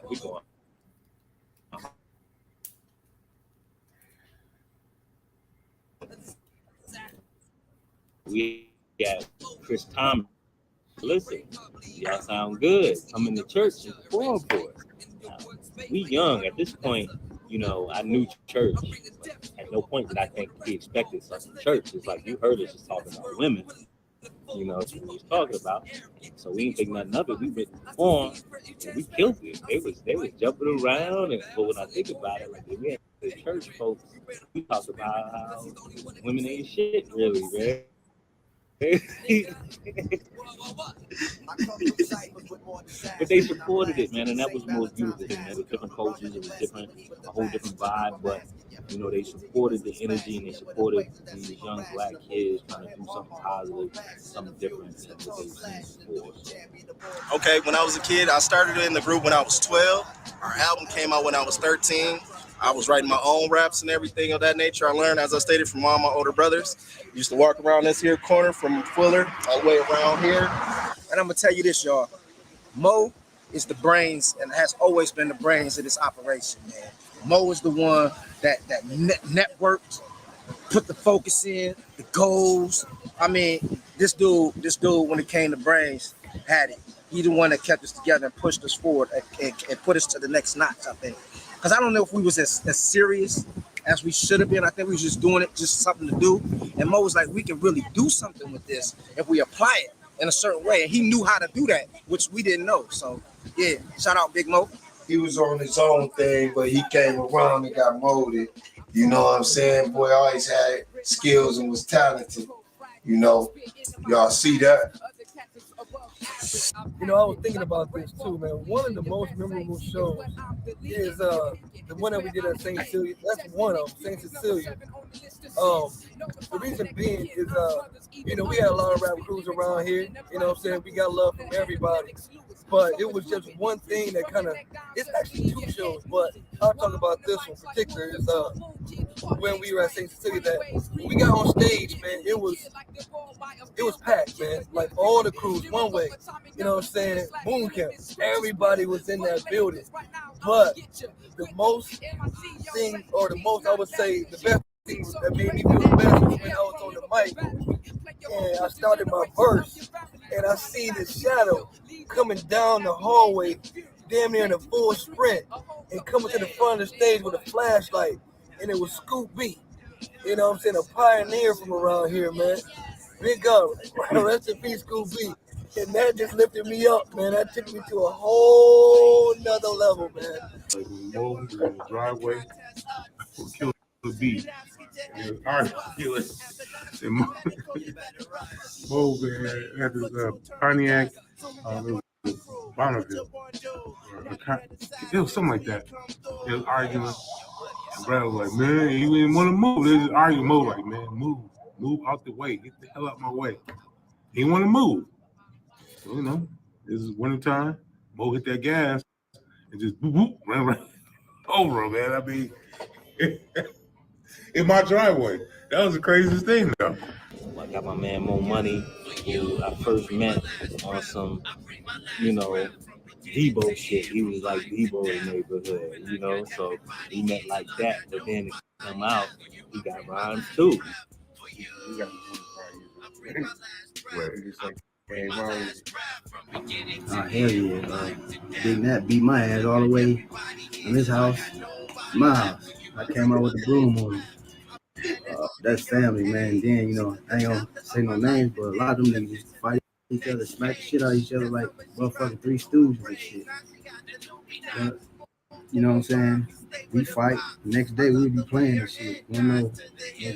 We got Chris Thomas. Listen, y'all sound good. Come into church and perform for us. Now, we young at this point. You know, I knew church. At no point did I think we expected something from church. It's like you heard us just talking about women. You know, that's what we was talking about. So we didn't think nothing of it. We went to perform and we killed it. They was jumping around, and but when I think about it, like we had the church folks, we talked about how women ain't shit really, man. But they supported it, man, and that was the most beautiful thing, man. It was different cultures, it was different, a whole different vibe, but you know, they supported the energy and they supported these young black kids trying to do something positive, something different than what they were doing before. Okay, when I was a kid, I started in the group when I was 12. Our album came out when I was 13. I was writing my own raps and everything of that nature. I learned, as I stated, from all my older brothers. Used to walk around this here corner from Fuller all the way around here. And I'm going to tell you this, y'all. Mo is the brains and has always been the brains of this operation, man. Mo is the one that networked, put the focus in, the goals. I mean, this dude, when it came to brains, had it. He the one that kept us together and pushed us forward and put us to the next notch, I think. Because I don't know if we was as serious as we should have been. I think we was just doing it, just something to do. And Mo was like, we can really do something with this if we apply it in a certain way. And he knew how to do that, which we didn't know. So, yeah, shout out Big Mo. He was on his own thing, but he came around and got molded. You know what I'm saying? Boy, always had skills and was talented. You know, y'all see that? You know, I was thinking about this too, man. One of the most memorable shows is the one that we did at St. Cecilia. That's one of them, St. Cecilia. The reason being is, you know, we had a lot of rap crews around here. You know what I'm saying? We got love from everybody. But it was just one thing that kind of, it's actually 2 shows, but I'll talk about this one in particular. Is when we were at St. Cecilia, that when we got on stage, man, it was packed, man. Like all the crews, one way. You know what I'm saying? Boom camp. Everybody was in that building. But the most thing, or the most, I would say, the best thing that made me feel the best was when I was on the mic and I started my verse and I seen this shadow coming down the hallway, damn near in a full sprint, and coming to the front of the stage with a flashlight, and it was Scoop B. You know what I'm saying? A pioneer from around here, man. Big up. Rest in peace, Scoop B. And that just lifted me up, man. That took me to a whole nother level, man. Like we were in the driveway, for Killer B. And it was arguing. And Mo man, had this Pontiac, it was Bonneville. It was something like that. They was arguing. And Brad was like, man, you didn't want to move. They was arguing. Mo like, man, move out the way. Get the hell out my way. He didn't want to move. So, you know, this is winter time. Mo hit that gas and just ran right over him, man. I mean, in my driveway. That was the craziest thing, though. I got my man Mo Money, who I first met on some, you know, Debo shit. He was like Debo in the neighborhood, you know, so we met like that. But then it come out, he got rhymes too. He got where it's like, hey, hell yeah. Big Nat beat my ass all the way in his house, my house. I came out with the broom on him. That's family, man. Then, you know, I ain't gonna say no names, but a lot of them niggas used to fight each other, smack the shit out of each other like motherfucking Three Stooges and shit. But, you know what I'm saying? We fight. The next day we'd be playing and shit. We no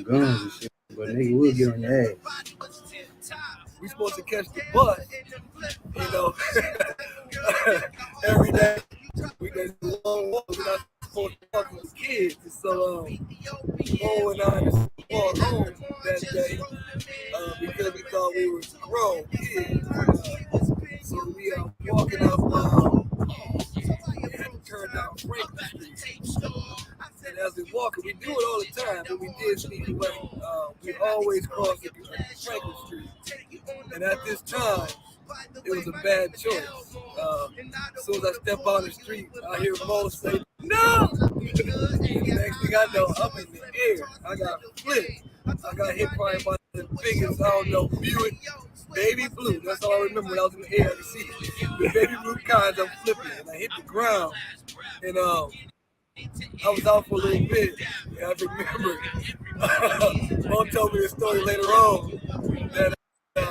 guns and shit, but nigga, we'll get on your ass. We supposed to catch the bus, you know, every day. We did long walks. We're not supposed to talk to the kids. And so, Mo and I just walked home that day because we thought we were grown kids. So we are walking up, we had to turn down Franklin Street. And as we walking, we do it all the time, but we did sneak away. We always cross Franklin Street. And at this time, it was a bad choice. As soon as I step on the street, I hear Mo say, no! The next thing I know, I'm in the air. I got flipped. I got hit probably by the biggest, I don't know, Buick Baby Blue. That's all I remember when I was in the air. I could see the Baby Blue cars, I'm flipping. And I hit the ground. And I was out for a little bit. And I remember, Mo told me a story later on that I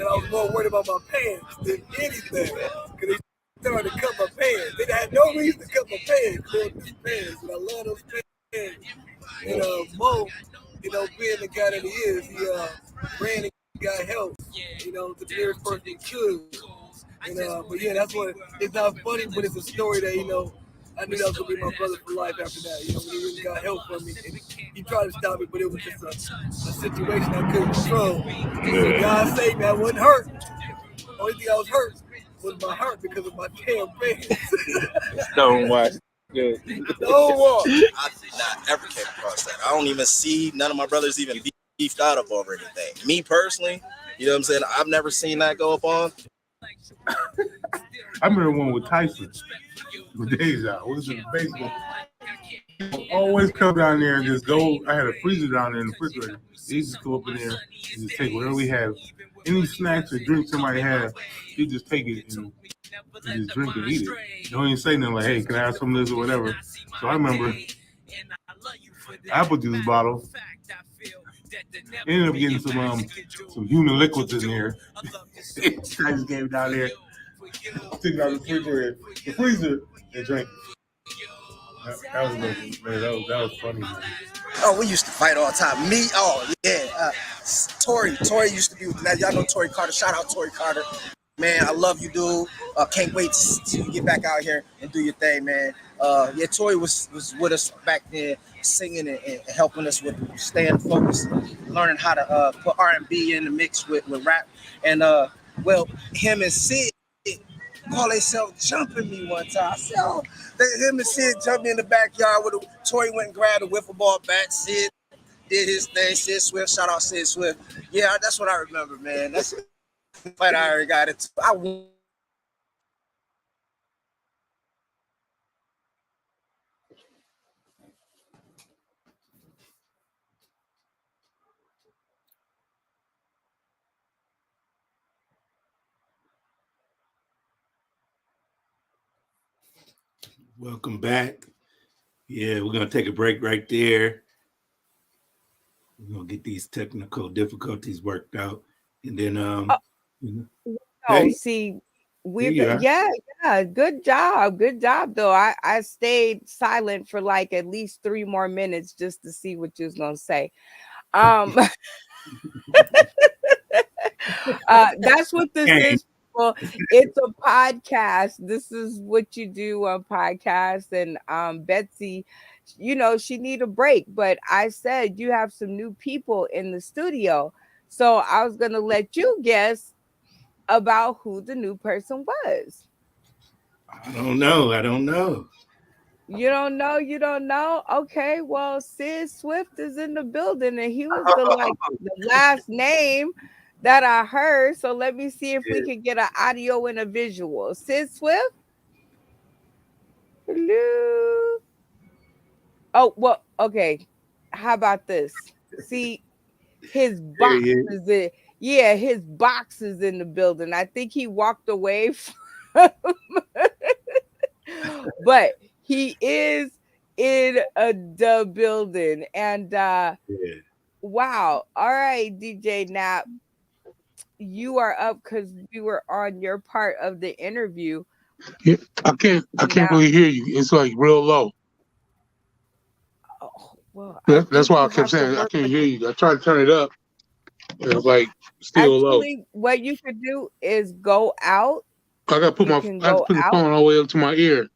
was more worried about my pants than anything. Because they started to cut my pants. They had no reason to cut my pants. They were pants. And I love those pants. And Mo, you know, being the guy that he is, he ran and got help, you know, to the nearest person he could. And, but yeah, that's what, it's not funny, but it's a story that, you know, I knew that was going to be my brother for life after that. You know, when he really got help from me. And he tried to stop me, but it was just a situation I couldn't control. So God saved me. I wasn't hurt. The only thing I was hurt was my heart because of my damn pants. Don't watch. Don't watch. I did not ever came across that. I don't even see none of my brothers even beefed out up over anything. Me personally, you know what I'm saying? I've never seen that go up on. I remember one with Tyson. With Deja, was in baseball. Always come down there and just go. I had a freezer down there in the refrigerator. They just go up in there and just take whatever we have. Any snacks or drinks somebody have, you just take it and just drink and eat it. Don't even say nothing like, hey, can I have some of this or whatever. So I remember apple juice bottle. Ended up getting some human liquids in there. I just came down there, took it out of the freezer, and drank it. That was funny, man. Oh, we used to fight all the time. Me, oh yeah. Tory used to be with that. Y'all know Tory Carter. Shout out Tory Carter. Man, I love you, dude. Can't wait to get back out here and do your thing, man. Yeah, Tory was with us back then, singing and helping us with staying focused, learning how to put R&B in the mix with rap. And well, him and Sid call themselves jumping me one time. I said, oh, him and Sid jumped me in the backyard with Tory went and grabbed a wiffle ball bat. Sid did his thing. Sid Swift, shout out Sid Swift. Yeah, that's what I remember, man. That's the fight I already got it. Welcome back. Yeah, we're gonna take a break right there. We're gonna get these technical difficulties worked out, and then Oh, you know, hey. See, We're you good. are. Yeah, good job. Good job though. I stayed silent for like at least 3 more minutes just to see what you was gonna say. Um that's what this Hey, is. Well, it's a podcast. This is what you do on podcasts. And Betsy, she need a break. But I said you have some new people in the studio. So I was gonna let you guess about who the new person was. I don't know. I don't know. You don't know, you don't know. Okay, well, Sid Swift is in the building, and he was the last name that I heard. So let me see if we can get an audio and a visual. Sid Swift, hello. Oh, well, okay. How about this? See, his There box he is. is in. Yeah, his box is in the building. I think he walked away from, but he is in the building. And Yeah. wow. All right, DJ Nap, you are up because we were on your part of the interview. Yeah, I can't Now, really hear you. It's like real low. well, I That's think why I you kept have to saying I work can't with hear the. you. I tried to turn it up. It was like still low. Actually, what you could do is go out. I got to You can I have to go put the out, phone all the way up to my ear.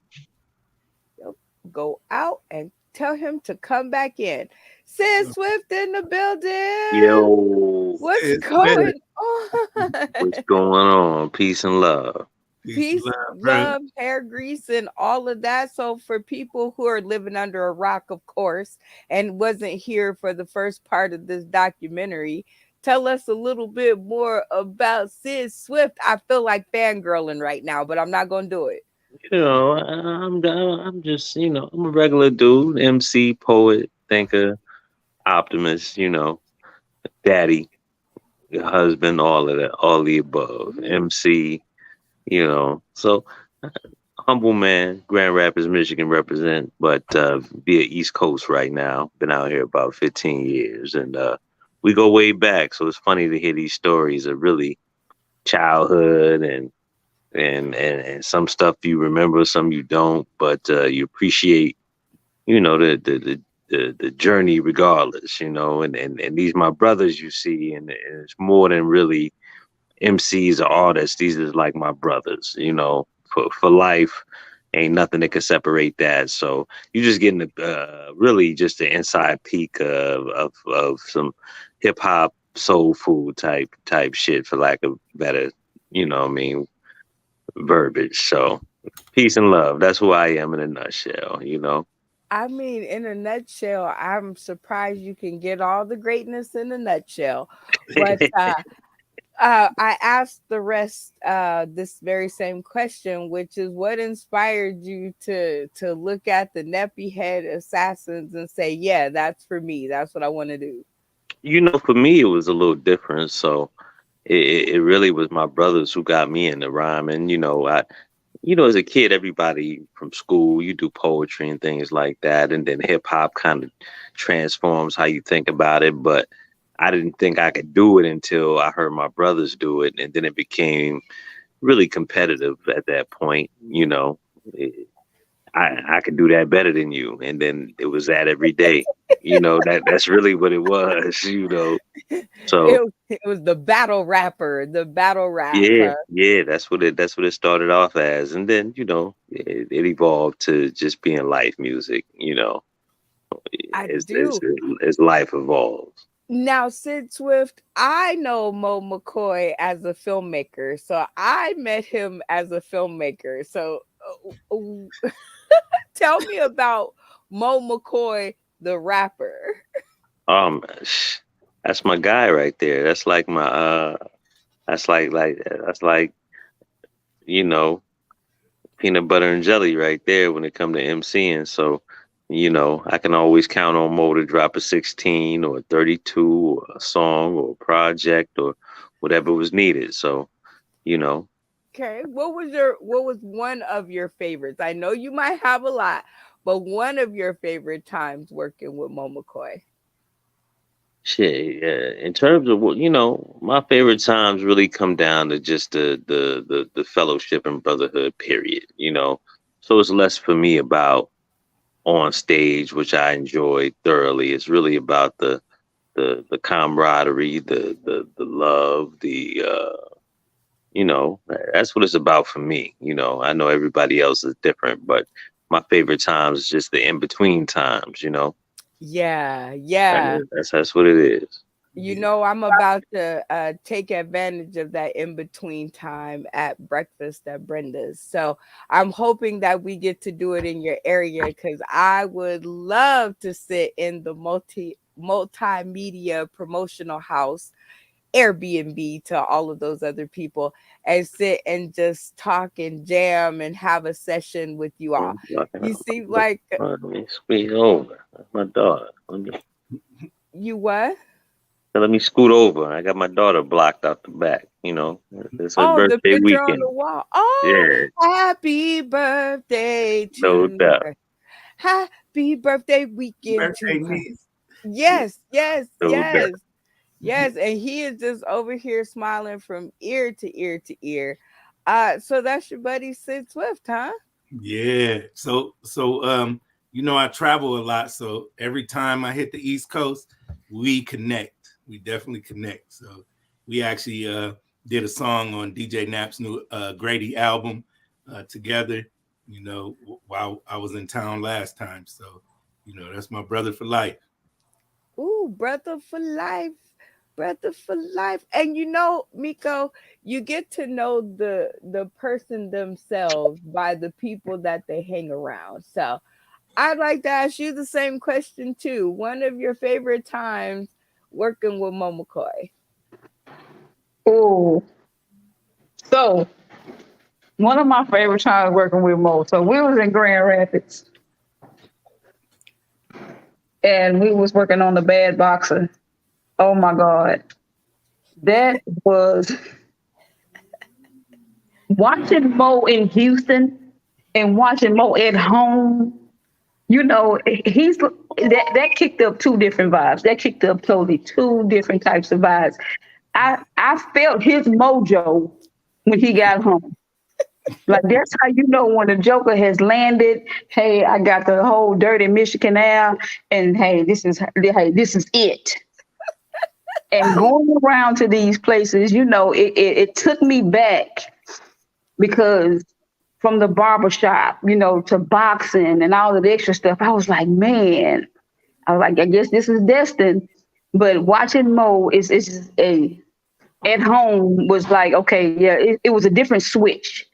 go out, and tell him to come back in. Sid Swift in the building. Yo, What's It's Swift. going on? what's going on? Peace and love. Peace and Peace, love, brother. love, hair grease, and all of that. So, for people who are living under a rock, of course, and wasn't here for the first part of this documentary, tell us a little bit more about Sid Swift. I feel like fangirling right now, but I'm not gonna do it. I'm just, I'm a regular dude, MC, poet, thinker, optimist, daddy, husband, all of that, all the above. MC, so humble man, Grand Rapids, Michigan represent, but be at East Coast right now. Been out here about 15 years, and we go way back. So it's funny to hear these stories of really childhood and some stuff you remember, some you don't, but you appreciate, the journey regardless, and these my brothers you see, and it's more than really MCs or artists. These is like my brothers, for life. Ain't nothing that can separate that. So you just getting really just the inside peek of some hip hop soul food type shit, for lack of better, what I mean, verbiage. So peace and love. That's who I am in a nutshell. I mean, in a nutshell, I'm surprised you can get all the greatness in a nutshell. But I asked the rest this very same question, which is what inspired you to look at the Nappy Head Assassins and say, yeah, that's for me. That's what I want to do. For me, it was a little different. So it really was my brothers who got me into rhyming. As a kid, everybody from school, you do poetry and things like that. And then hip hop kind of transforms how you think about it. But I didn't think I could do it until I heard my brothers do it. And then it became really competitive at that point. I could do that better than you. And then it was that every day. That's really what it was, So It was the battle rapper, the battle rap. yeah, that's what it started off as. And then, it evolved to just being life music, I as do. life evolves. Now, Sid Swift, I know Mo McCoy as a filmmaker. So I met him as a filmmaker. So tell me about Mo McCoy, the rapper. That's my guy right there. That's like my that's like, you know, peanut butter and jelly right there when it come to MCing. So, I can always count on Mo to drop a 16 or a 32 or a song or a project or whatever was needed. So, Okay, what was one of your favorites? I know you might have a lot, but one of your favorite times working with Mo McCoy. Shit, yeah. In terms of what my favorite times really come down to just the fellowship and brotherhood. Period. So it's less for me about on stage, which I enjoy thoroughly. It's really about the camaraderie, the love, that's what it's about for me. I know everybody else is different, but my favorite times is just the in between times. Yeah, yeah. That's what it is. I'm about to take advantage of that in between time at breakfast at Brenda's. So I'm hoping that we get to do it in your area, because I would love to sit in the multimedia promotional house, Airbnb to all of those other people, and sit and just talk and jam and have a session with you all. You seem like Let me squeeze over. That's my daughter. you what? Let me scoot over. I got my daughter blocked out the back. It's her Oh, the birthday picture on weekend. the wall. Oh, Yeah, happy birthday no to doubt. her. Happy birthday weekend Birthday to her. niece. Yes, yes, No yes. doubt. Yes, and he is just over here smiling from ear to ear to ear. So that's your buddy Sid Swift, huh? Yeah. So I travel a lot. So every time I hit the East Coast, we connect. We definitely connect. So we actually did a song on DJ Knapp's new Grady album together, while I was in town last time. So, that's my brother for life. Ooh, brother for life. Brother for life. And Miko, you get to know the person themselves by the people that they hang around. So I'd like to ask you the same question too. One of your favorite times working with McCoy. Oh, so one of my favorite times working with Mo. So we was in Grand Rapids, and we was working on the Bad Boxer. Oh my God, that was watching Mo in Houston and watching Mo at home. He's that kicked up two different vibes. That kicked up totally two different types of vibes. I felt his mojo when he got home. Like that's how you know when the Joker has landed. Hey, I got the whole dirty Michigan Canal, and hey, this is it. And going around to these places, it took me back, because from the barbershop, to boxing and all of the extra stuff, I was like, man, I guess this is destined. But watching Mo is at home was like, okay, yeah, it was a different switch.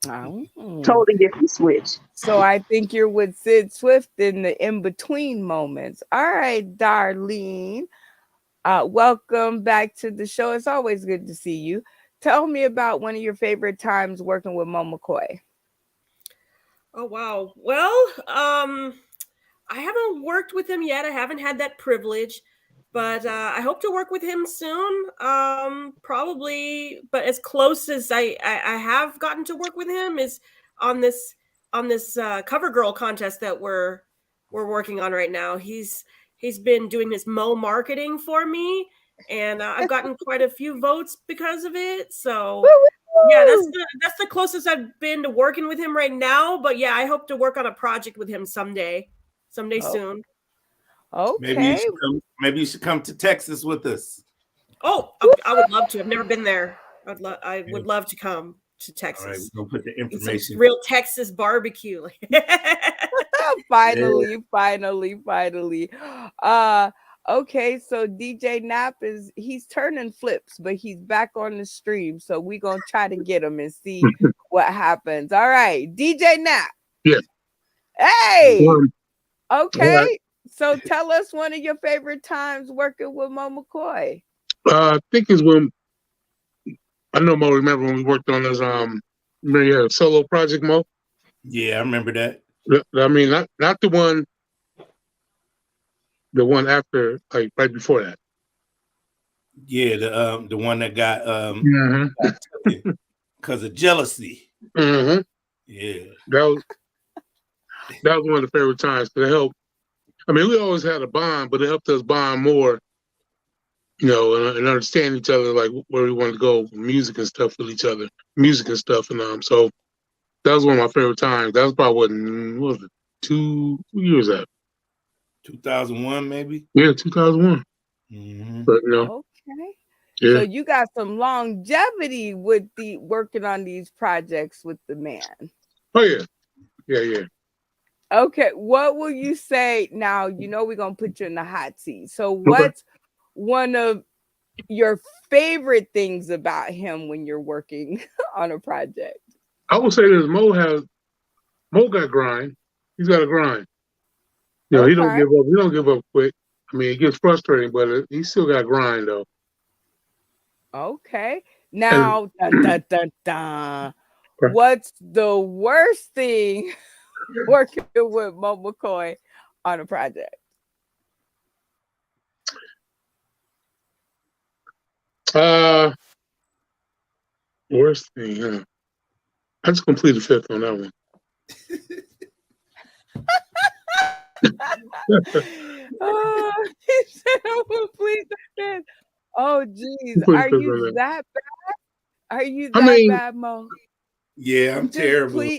Oh. Totally different switch. So I think you're with Sid Swift in the in-between moments. All right, Darlene. Welcome back to the show. It's always good to see you. Tell me about one of your favorite times working with Mo McCoy. Oh wow. Well, I haven't worked with him yet. I haven't had that privilege, but I hope to work with him soon. Probably, but as close as I have gotten to work with him is on this cover girl contest that we're working on right now. He's been doing this Mo marketing for me, and I've gotten quite a few votes because of it. So yeah, that's the closest I've been to working with him right now. But yeah, I hope to work on a project with him someday soon. Okay. Maybe you should come to Texas with us. Oh, I would love to. I've never been there. I would love to come to Texas. All right, we'll put the information. Real Texas barbecue. Finally. Okay, so DJ Knapp he's turning flips, but he's back on the stream. So we're gonna try to get him and see what happens. All right, DJ Knapp. Yes. Hey. Okay. Right. So tell us one of your favorite times working with Mo McCoy. I think it's when I know Mo. Remember when we worked on his remember he had a solo project, Mo? Yeah, I remember that. I mean, not the one after, like right before that. Yeah, the one that got because of jealousy. Mm-hmm. Yeah, that was one of the favorite times because it helped. I mean, we always had a bond, but it helped us bond more, you know, and understand each other, like where we wanted to go, with music and stuff with each other, music and stuff, and so that was one of my favorite times. That was probably what was it, 2 years after. 2001, maybe. Yeah, 2001. Mm-hmm. But you know, Okay. yeah. So you got some longevity with the working on these projects with the man. Oh yeah, yeah. Okay, what will you say now? You know we're gonna put you in the hot seat. So what's one of your favorite things about him when you're working on a project? I would say this: Mo got grind. He's got a grind. You know, he don't Okay. give up. He don't give up quick. I mean, it gets frustrating, but he still got grind though. Okay. Now, dun, dun, dun, dun. What's the worst thing working with Mo McCoy on a project? Worst thing, huh? I just completed fifth on that one. He said, "I'm complete the fifth." Oh, geez. Completed Are fifth on you that. that bad? Are you I that mean, bad, Mo? Yeah, I'm Just terrible.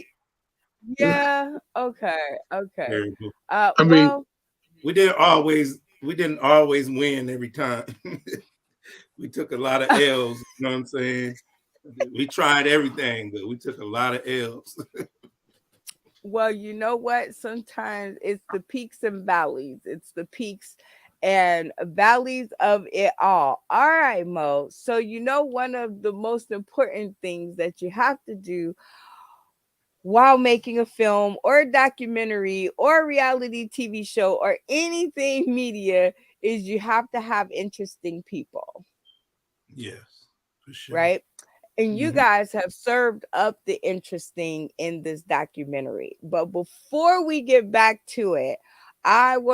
yeah. Okay. Okay. Terrible. I mean, Well, we didn't always win every time. We took a lot of L's, you know what I'm saying? We tried everything, but we took a lot of L's. well, you know what? Sometimes it's the peaks and valleys. It's the peaks and valleys of it all. All right, Mo. So you know one of the most important things that you have to do while making a film or a documentary or a reality TV show or anything media is you have to have interesting people, Yes, for sure. right? And you Mhm. guys have served up the interesting in this documentary. But before we get back to it, I've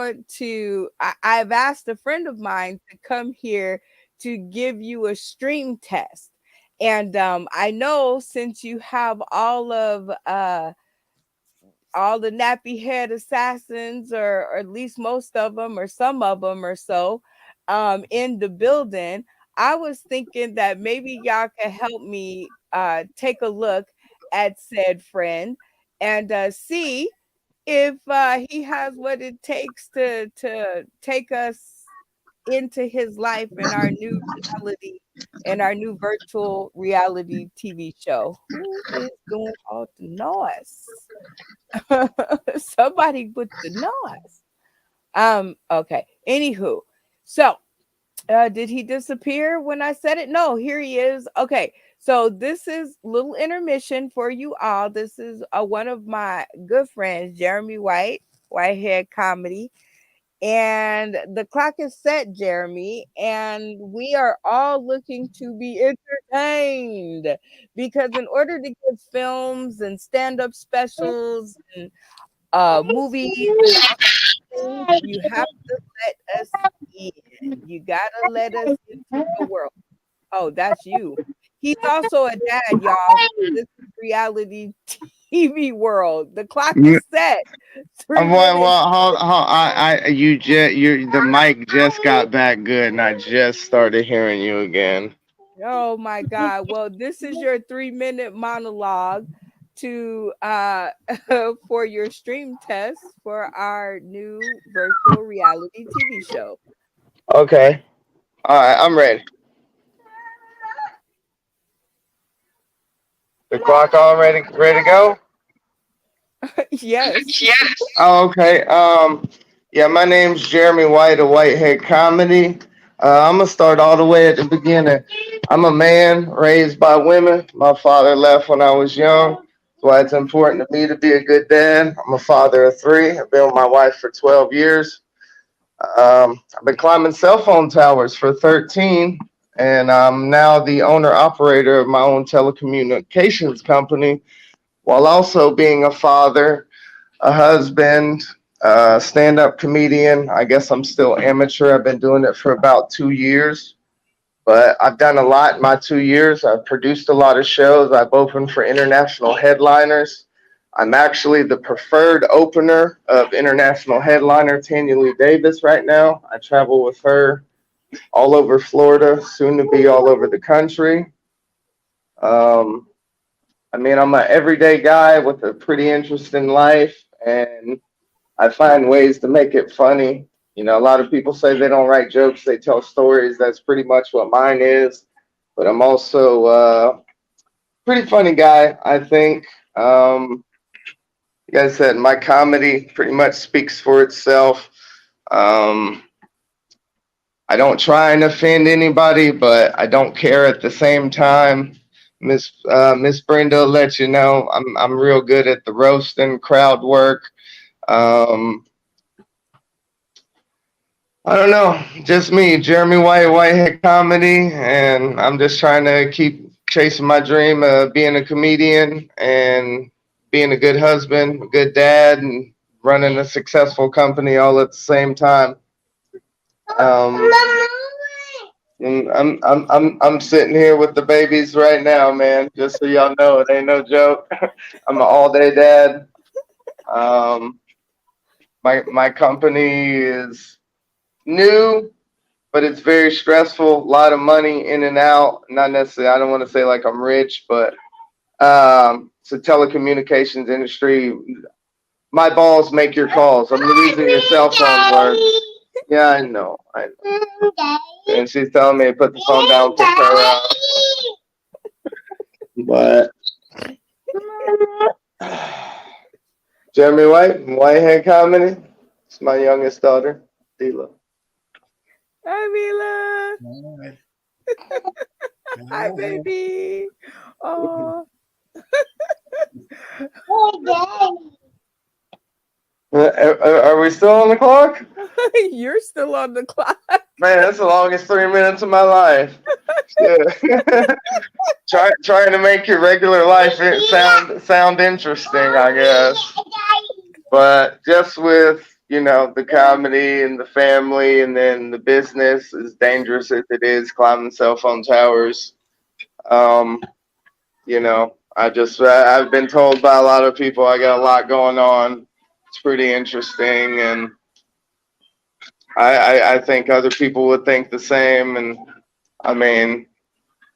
asked a friend of mine to come here to give you a stream test. And I know since you have all the nappy head assassins, or at least most of them, or some of them, or so, in the building. I was thinking that maybe y'all could help me take a look at said friend and see if he has what it takes to take us into his life and our new reality and our new virtual reality TV show. Who is doing all the noise? Somebody with the noise. Okay. Anywho, so did he disappear when I said it? No, here he is. Okay. So this is little intermission for you all. This is one of my good friends, Jeremy Whitehead Comedy. And the clock is set, Jeremy, and we are all looking to be entertained because in order to get films and stand-up specials and movies and all things, you have to let us in. You gotta let us into the world. Oh, that's you. He's also a dad, y'all. So this is reality TV world. The clock is set. 3 minutes. Well, hold, the mic just got back good, and I just started hearing you again. Oh my God. Well, this is your 3-minute monologue to for your stream test for our new virtual reality TV show. Okay, all right, I'm ready. The clock all ready to go? Yes. Oh, okay. Yeah, my name's Jeremy White of Whitehead Comedy. I'm gonna start all the way at the beginning. I'm a man raised by women. My father left when I was young. That's why it's important to me to be a good dad. I'm a father of 3. I've been with my wife for 12 years. I've been climbing cell phone towers for 13, and I'm now the owner operator of my own telecommunications company, while also being a father, a husband, stand-up comedian. I guess I'm still amateur. I've been doing it for about 2 years, but I've done a lot in my 2 years. I've produced a lot of shows. I've opened for international headliners. I'm actually the preferred opener of international headliner Tanya Lee Davis right now. I travel with her all over Florida, soon to be all over the country. I mean, I'm an everyday guy with a pretty interesting life, and I find ways to make it funny. You know, a lot of people say they don't write jokes, they tell stories. That's pretty much what mine is. But I'm also a pretty funny guy, I think. Like I said, my comedy pretty much speaks for itself. I don't try and offend anybody, but I don't care at the same time. Miss Brenda will let you know I'm real good at the roasting crowd work. I don't know, just me, Jeremy White, Whitehead Comedy, and I'm just trying to keep chasing my dream of being a comedian and being a good husband, a good dad, and running a successful company all at the same time. And I'm sitting here with the babies right now, man. Just so y'all know, it ain't no joke. I'm an all-day dad. My company is new, but it's very stressful. A lot of money in and out. Not necessarily. I don't want to say like I'm rich, but it's a telecommunications industry. My balls make your calls. I'm the reason your cell phone works. Yeah, I know. And she's telling me to put the phone down, pick her up. But Jeremy White, Whitehead Comedy. It's my youngest daughter, Dila. Hi, Mila. Hi, baby. Oh. Are we still on the clock? You're still on the clock. Man, that's the longest 3 minutes of my life. Yeah. Trying to make your regular life sound interesting, I guess. But just with, you know, the comedy and the family and then the business, as dangerous as it is, climbing cell phone towers, you know, I've been told by a lot of people I got a lot going on. It's pretty interesting, and I think other people would think the same. And I mean,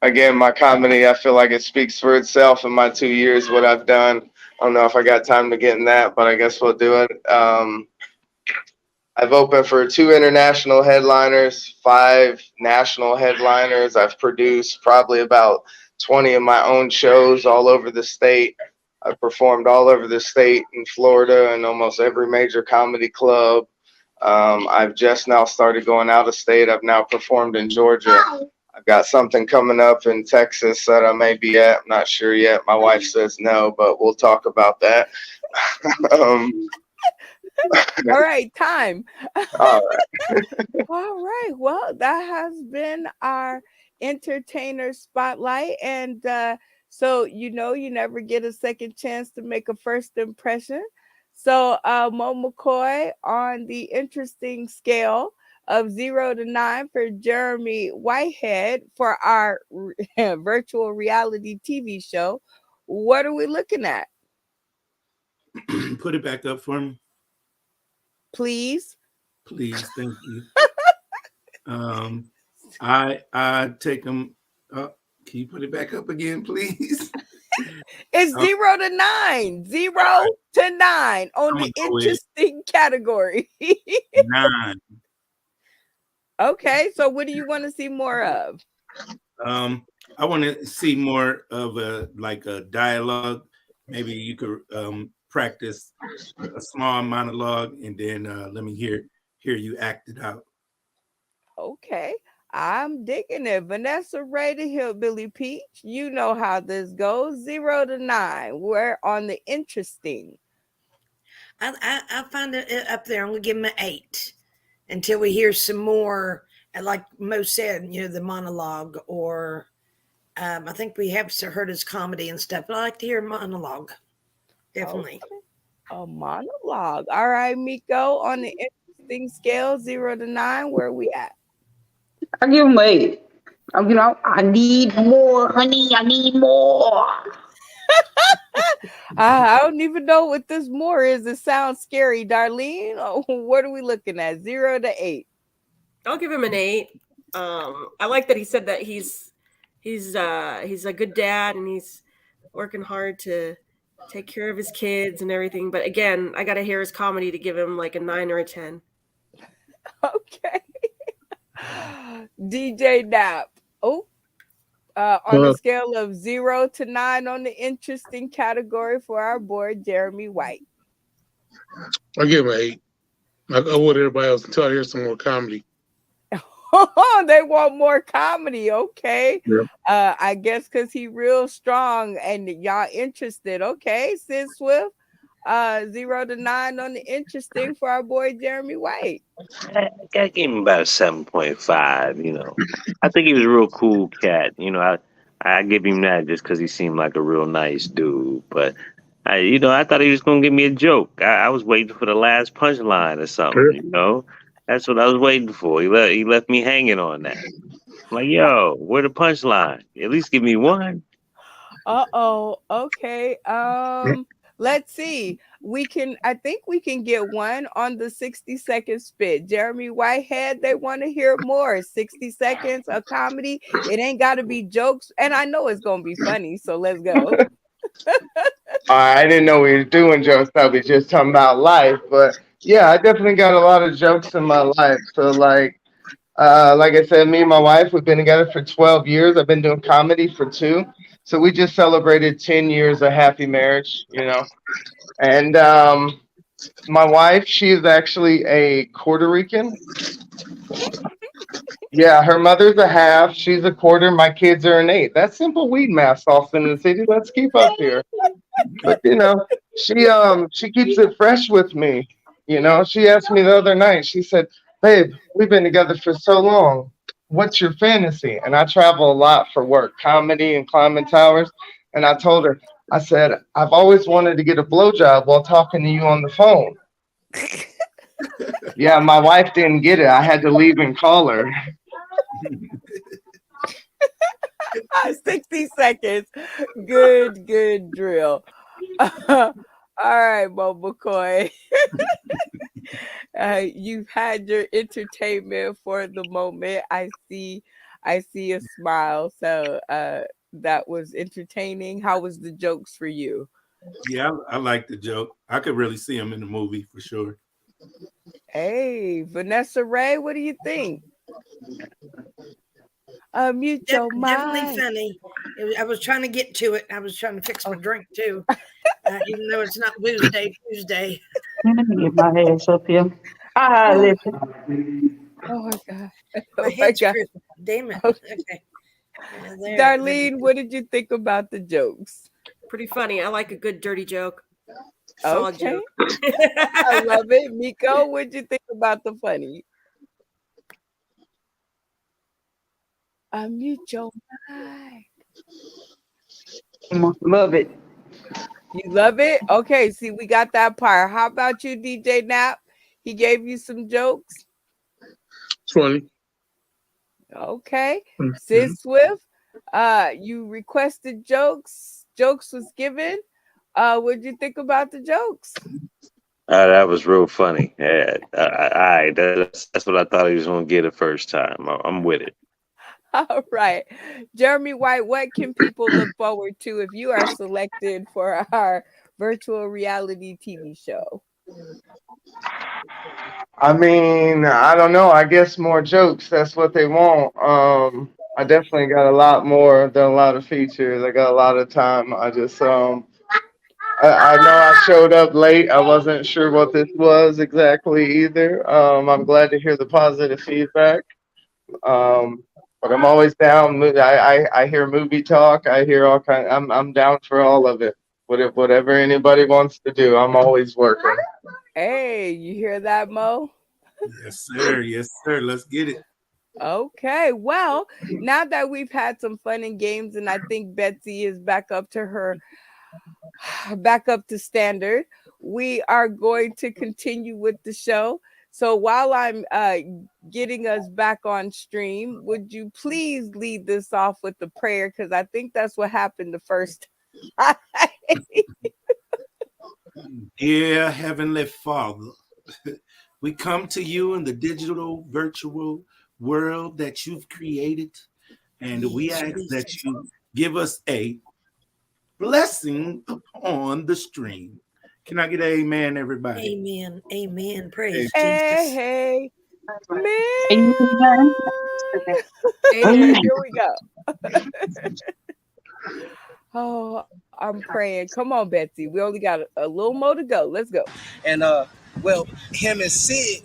again, my comedy, I feel like it speaks for itself in my 2 years, what I've done. I don't know if I got time to get in that, but I guess we'll do it. I've opened for 2 international headliners, 5 national headliners. I've produced probably about 20 of my own shows all over the state. I've performed all over the state in Florida and almost every major comedy club. I've just now started going out of state. I've now performed in Georgia. I've got something coming up in Texas that I may be at. I'm not sure yet. My wife says no, but we'll talk about that. All right, time. All right. All right. Well, that has been our entertainer spotlight. And so, you know, you never get a second chance to make a first impression. So, Mo McCoy, on the interesting scale of 0 to 9 for Jeremy Whitehead for our virtual reality TV show, what are we looking at? Put it back up for me. Please. Please, thank you. I take them up. Can you put it back up again, please? It's 0 to 9. 0 to 9 on the interesting category. 9. Okay, so what do you want to see more of? I want to see more of a dialogue. Maybe you could practice a small monologue and then let me hear you act it out. Okay, I'm digging it. Vanessa Ray, the Hillbilly Peach. You know how this goes. 0 to 9. We're on the interesting. I find it up there. I'm gonna give him an 8 until we hear some more. And like Mo said, you know, the monologue, or I think we have heard his comedy and stuff. But I like to hear a monologue. Definitely. Okay. A monologue. All right, Miko, on the interesting scale, 0 to 9, where are we at? I give him 8. You know, I need more, honey. I need more. I don't even know what this more is. It sounds scary, Darlene. Oh, what are we looking at? 0 to 8. I'll give him an 8. I like that he said that he's a good dad and he's working hard to take care of his kids and everything. But again, I gotta hear his comedy to give him like a 9 or a 10. Okay. DJ Nap. Oh, on a scale of 0 to 9 on the interesting category for our boy Jeremy White. I give him an 8. I want everybody else until I hear some more comedy. They want more comedy. Okay. Yep. I guess because he real strong and y'all interested. Okay, Sid Swift. 0 to 9 on the interesting for our boy Jeremy White. I gave him about a 7.5. You know, I think he was a real cool cat. You know, I give him that just because he seemed like a real nice dude. But I thought he was gonna give me a joke. I was waiting for the last punchline or something. You know, that's what I was waiting for. He left me hanging on that. I'm like, yo, where the punchline? At least give me one. Okay. Let's see. I think we can get one on the 60-second spit. Jeremy Whitehead, they want to hear more. 60 seconds of comedy. It ain't got to be jokes. And I know it's going to be funny. So let's go. I didn't know we were doing jokes. I was just talking about life. But yeah, I definitely got a lot of jokes in my life. So like I said, me and my wife, we've been together for 12 years. I've been doing comedy for 2. So we just celebrated 10 years of happy marriage, And my wife, she is actually a Puerto Rican. Yeah, her mother's a half. She's a quarter. My kids are an 8. That's simple weed math, Austin in the city. Let's keep up here. But she keeps it fresh with me. She asked me the other night. She said, "Babe, we've been together for so long. What's your fantasy?" And I travel a lot for work, comedy and climbing towers. And I told her, I said, "I've always wanted to get a blowjob while talking to you on the phone." Yeah, my wife didn't get it. I had to leave and call her. 60 seconds. Good drill. All right, Mo McCoy. You've had your entertainment for the moment. I see a smile. So that was entertaining. How was the jokes for you? Yeah, I like the joke. I could really see him in the movie for sure. Hey, Vanessa Ray, what do you think? Mute your Definitely mind. funny. I was trying to get to it. I was trying to fix my drink too, even though it's not Woo's Day Tuesday. Let me get my ass up here. Listen. Oh my God. My head's crooked. Damn it. Okay. Darlene, what did you think about the jokes? Pretty funny. I like a good dirty joke. Solid joke. I love it. Miko, what did you think about the funny? Mute your mic. Love it. You love it? Okay, see, we got that part. How about you, DJ Nap? He gave you some jokes? It's funny. Okay. Sid Swift, you requested jokes. Jokes was given. What'd you think about the jokes? That was real funny. Yeah, that's what I thought he was going to get the first time. I'm with it. All right. Jeremy White, what can people look forward to if you are selected for our virtual reality TV show? I mean, I don't know. I guess more jokes. That's what they want. I definitely got a lot more than a lot of features. I got a lot of time. I just I know I showed up late. I wasn't sure what this was exactly either. I'm glad to hear the positive feedback. But I'm always down. I hear movie talk. I hear all kind. I'm down for all of it. Whatever anybody wants to do, I'm always working. Hey, you hear that, Mo? Yes, sir. Yes, sir. Let's get it. Okay. Well, now that we've had some fun and games, and I think Betsy is back up to standard, we are going to continue with the show. So while I'm getting us back on stream, would you please lead this off with the prayer? Because I think that's what happened the first time. Dear Heavenly Father, we come to you in the digital virtual world that you've created, and we ask that you give us a blessing upon the stream. Can I get an amen, everybody? Amen. Amen. Praise Hey, Jesus. hey, Amen. man. Here we go. Oh, I'm praying. Come on, Betsy. We only got a little more to go. Let's go. And well, him and Sid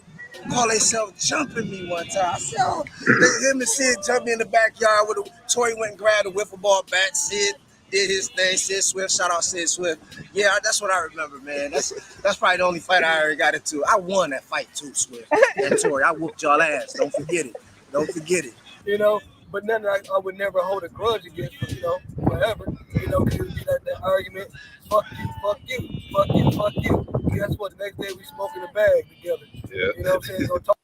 call themselves jumping me one time. I said, oh, him and Sid jumped me in the backyard with a Toy went and grabbed a wiffle ball bat. Sid did his thing. Sid Swift, shout out Sid Swift. Yeah, that's what I remember, man. That's probably the only fight I ever got into. I won that fight too, Swift and Tory. I whooped y'all ass. Don't forget it. Don't forget it. You know, but then I would never hold a grudge against them, you know, forever. You know, because it would be that argument, fuck you, fuck you, fuck you, fuck you. Guess what? The next day we smoking a bag together. Yeah. You know what I'm saying? So talk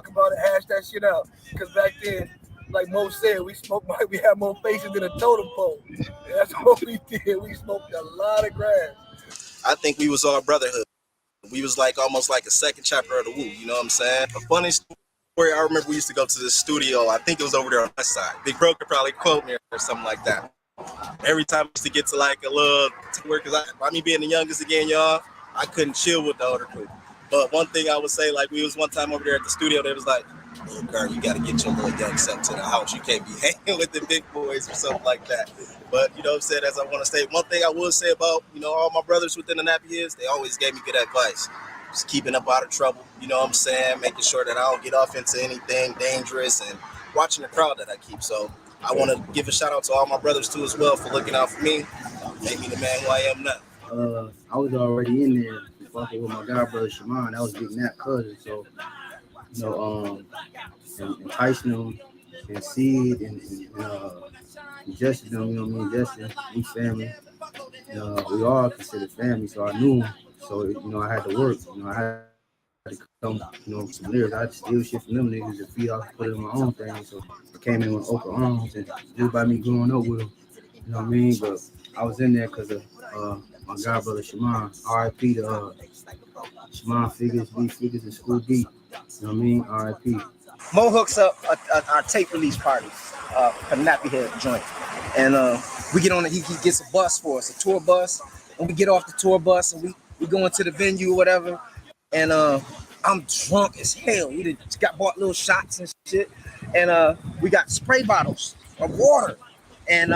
about it, hash that shit out. Because back then, like Mo said, we had more faces than a totem pole. And that's what we did. We smoked a lot of grass. I think we was all brotherhood. We was like almost like a second chapter of the Woo. You know what I'm saying? A funny story. I remember we used to go to the studio. I think it was over there on the west side. Big Bro could probably quote me or something like that. Every time I used to get to like a little work, because I mean being the youngest again, y'all, I couldn't chill with the older crew. But one thing I would say, like we was one time over there at the studio, they was like, "Oh, girl, you got to get your little young self to the house. You can't be hanging with the big boys or something like that." But you know what I'm saying? As I want to say, one thing I will say about all my brothers within the Nappy is they always gave me good advice. Just keeping up out of trouble, you know what I'm saying? Making sure that I don't get off into anything dangerous and watching the crowd that I keep. So I want to give a shout out to all my brothers too as well for looking out for me. Make me the man who I am now. I was already in there fucking with my god brother Shaman. That was Big Nap cousin. So, and Tyson them and Sid and Justin them, me and Justin, we family. We all considered family, so I knew him. So, I had to work. I had to come, some lyrics. I had to steal shit from them niggas and feed off, put it in my own thing. So I came in with open arms, and just by me growing up with them, you know what I mean? But I was in there because of my god brother Shaman, R.I.P. to Shaman Figures, B Figures, and School B. You know what I mean? R.I.P. Mo hooks up our tape release party for Nappy Head joint. And we get on it, he gets a bus for us, a tour bus. And we get off the tour bus and we go into the venue or whatever. And I'm drunk as hell. We bought little shots and shit. And we got spray bottles of water. And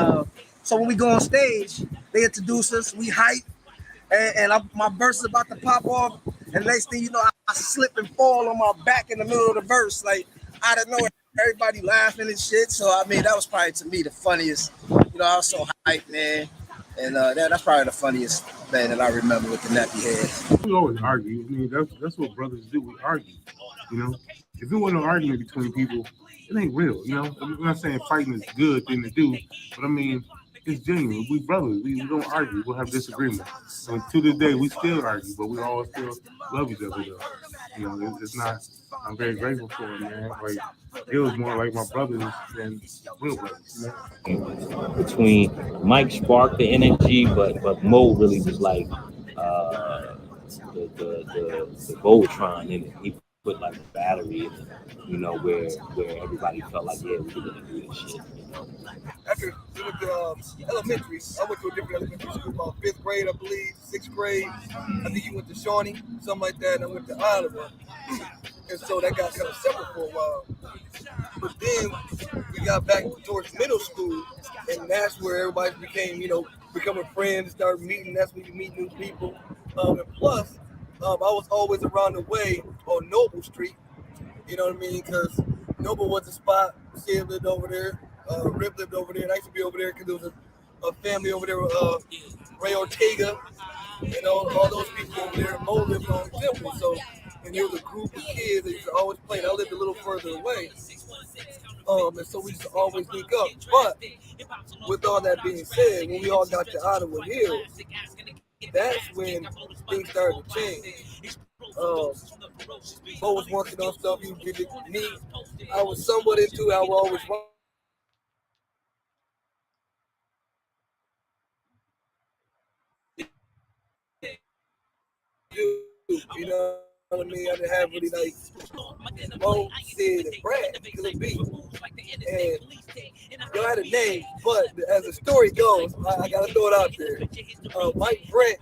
so when we go on stage, they introduce us, we hype. And my verse is about to pop off. And next thing you know, I slip and fall on my back in the middle of the verse. Like, out of nowhere, everybody laughing and shit. So, I mean, that was probably, to me, the funniest. I was so hyped, man. And that's probably the funniest thing that I remember with the Nappy Head. We always argue. I mean, that's what brothers do. We argue. If it wasn't an argument between people, it ain't real. I'm not saying fighting is a good thing to do, but I mean, it's genuine. We brothers. We don't argue. We'll have disagreements. And to this day, we still argue, but we all still love each other, though. It's not. I'm very grateful for it, man. Like, it was more like my brothers than real brothers. Between Mike sparked the energy, but Mo really was like the Voltron in it. He put like a battery in it, where everybody felt like, yeah, we were gonna do this shit. After we went to elementary, I went to a different elementary school called 5th grade, I believe, 6th grade. I think you went to Shawnee, something like that, and I went to Iowa. And so that got kind of separate for a while. But then we got back towards middle school, and that's where everybody became, becoming friends, started meeting. That's when you meet new people. And plus, I was always around the way on Noble Street. You know what I mean? Because Noble was a spot. Sid lived over there. Rip lived over there. And I used to be over there because there was a family over there, Ray Ortega, all those people over there. Mo lived on Temple. So, and there was a group of kids that used to always play. And I lived a little further away. And so we used to always link up. But with all that being said, when we all got to Ottawa Hills, that's when things started to change. Bo was working on stuff. He did it. Me, I was somewhat into it. I was always You know what I mean? I didn't have really like Mo, Sid, and Brad, Killer B. And y'all had a name, but as the story goes, I gotta throw it out there. Mike Brent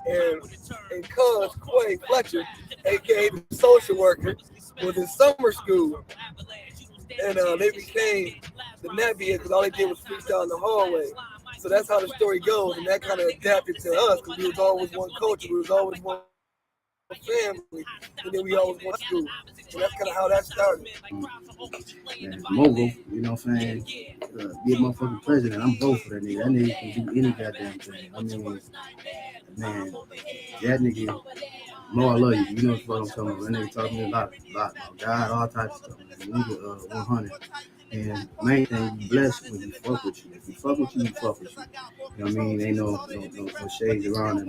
and Cuz Quay Fletcher, aka the social worker, was in summer school. And they became the Nappy because all they did was freestyle in the hallway. So that's how the story goes, and that kind of adapted to us because we was always one culture, we was always one family, and then we always went to school. So that's kind of how that started. Man, mogul, you know what I'm saying? Be a motherfucking president. I'm voting for that nigga. That nigga can do any goddamn thing. I mean, man, that nigga, Mo, I love you. You know what I'm talking about. That nigga talking a lot about God, all types of stuff. Man. Nigga, 100. And main thing, you blessed when you fuck with you. If you fuck with you, you fuck with you. You know what I mean? Ain't no shades around it,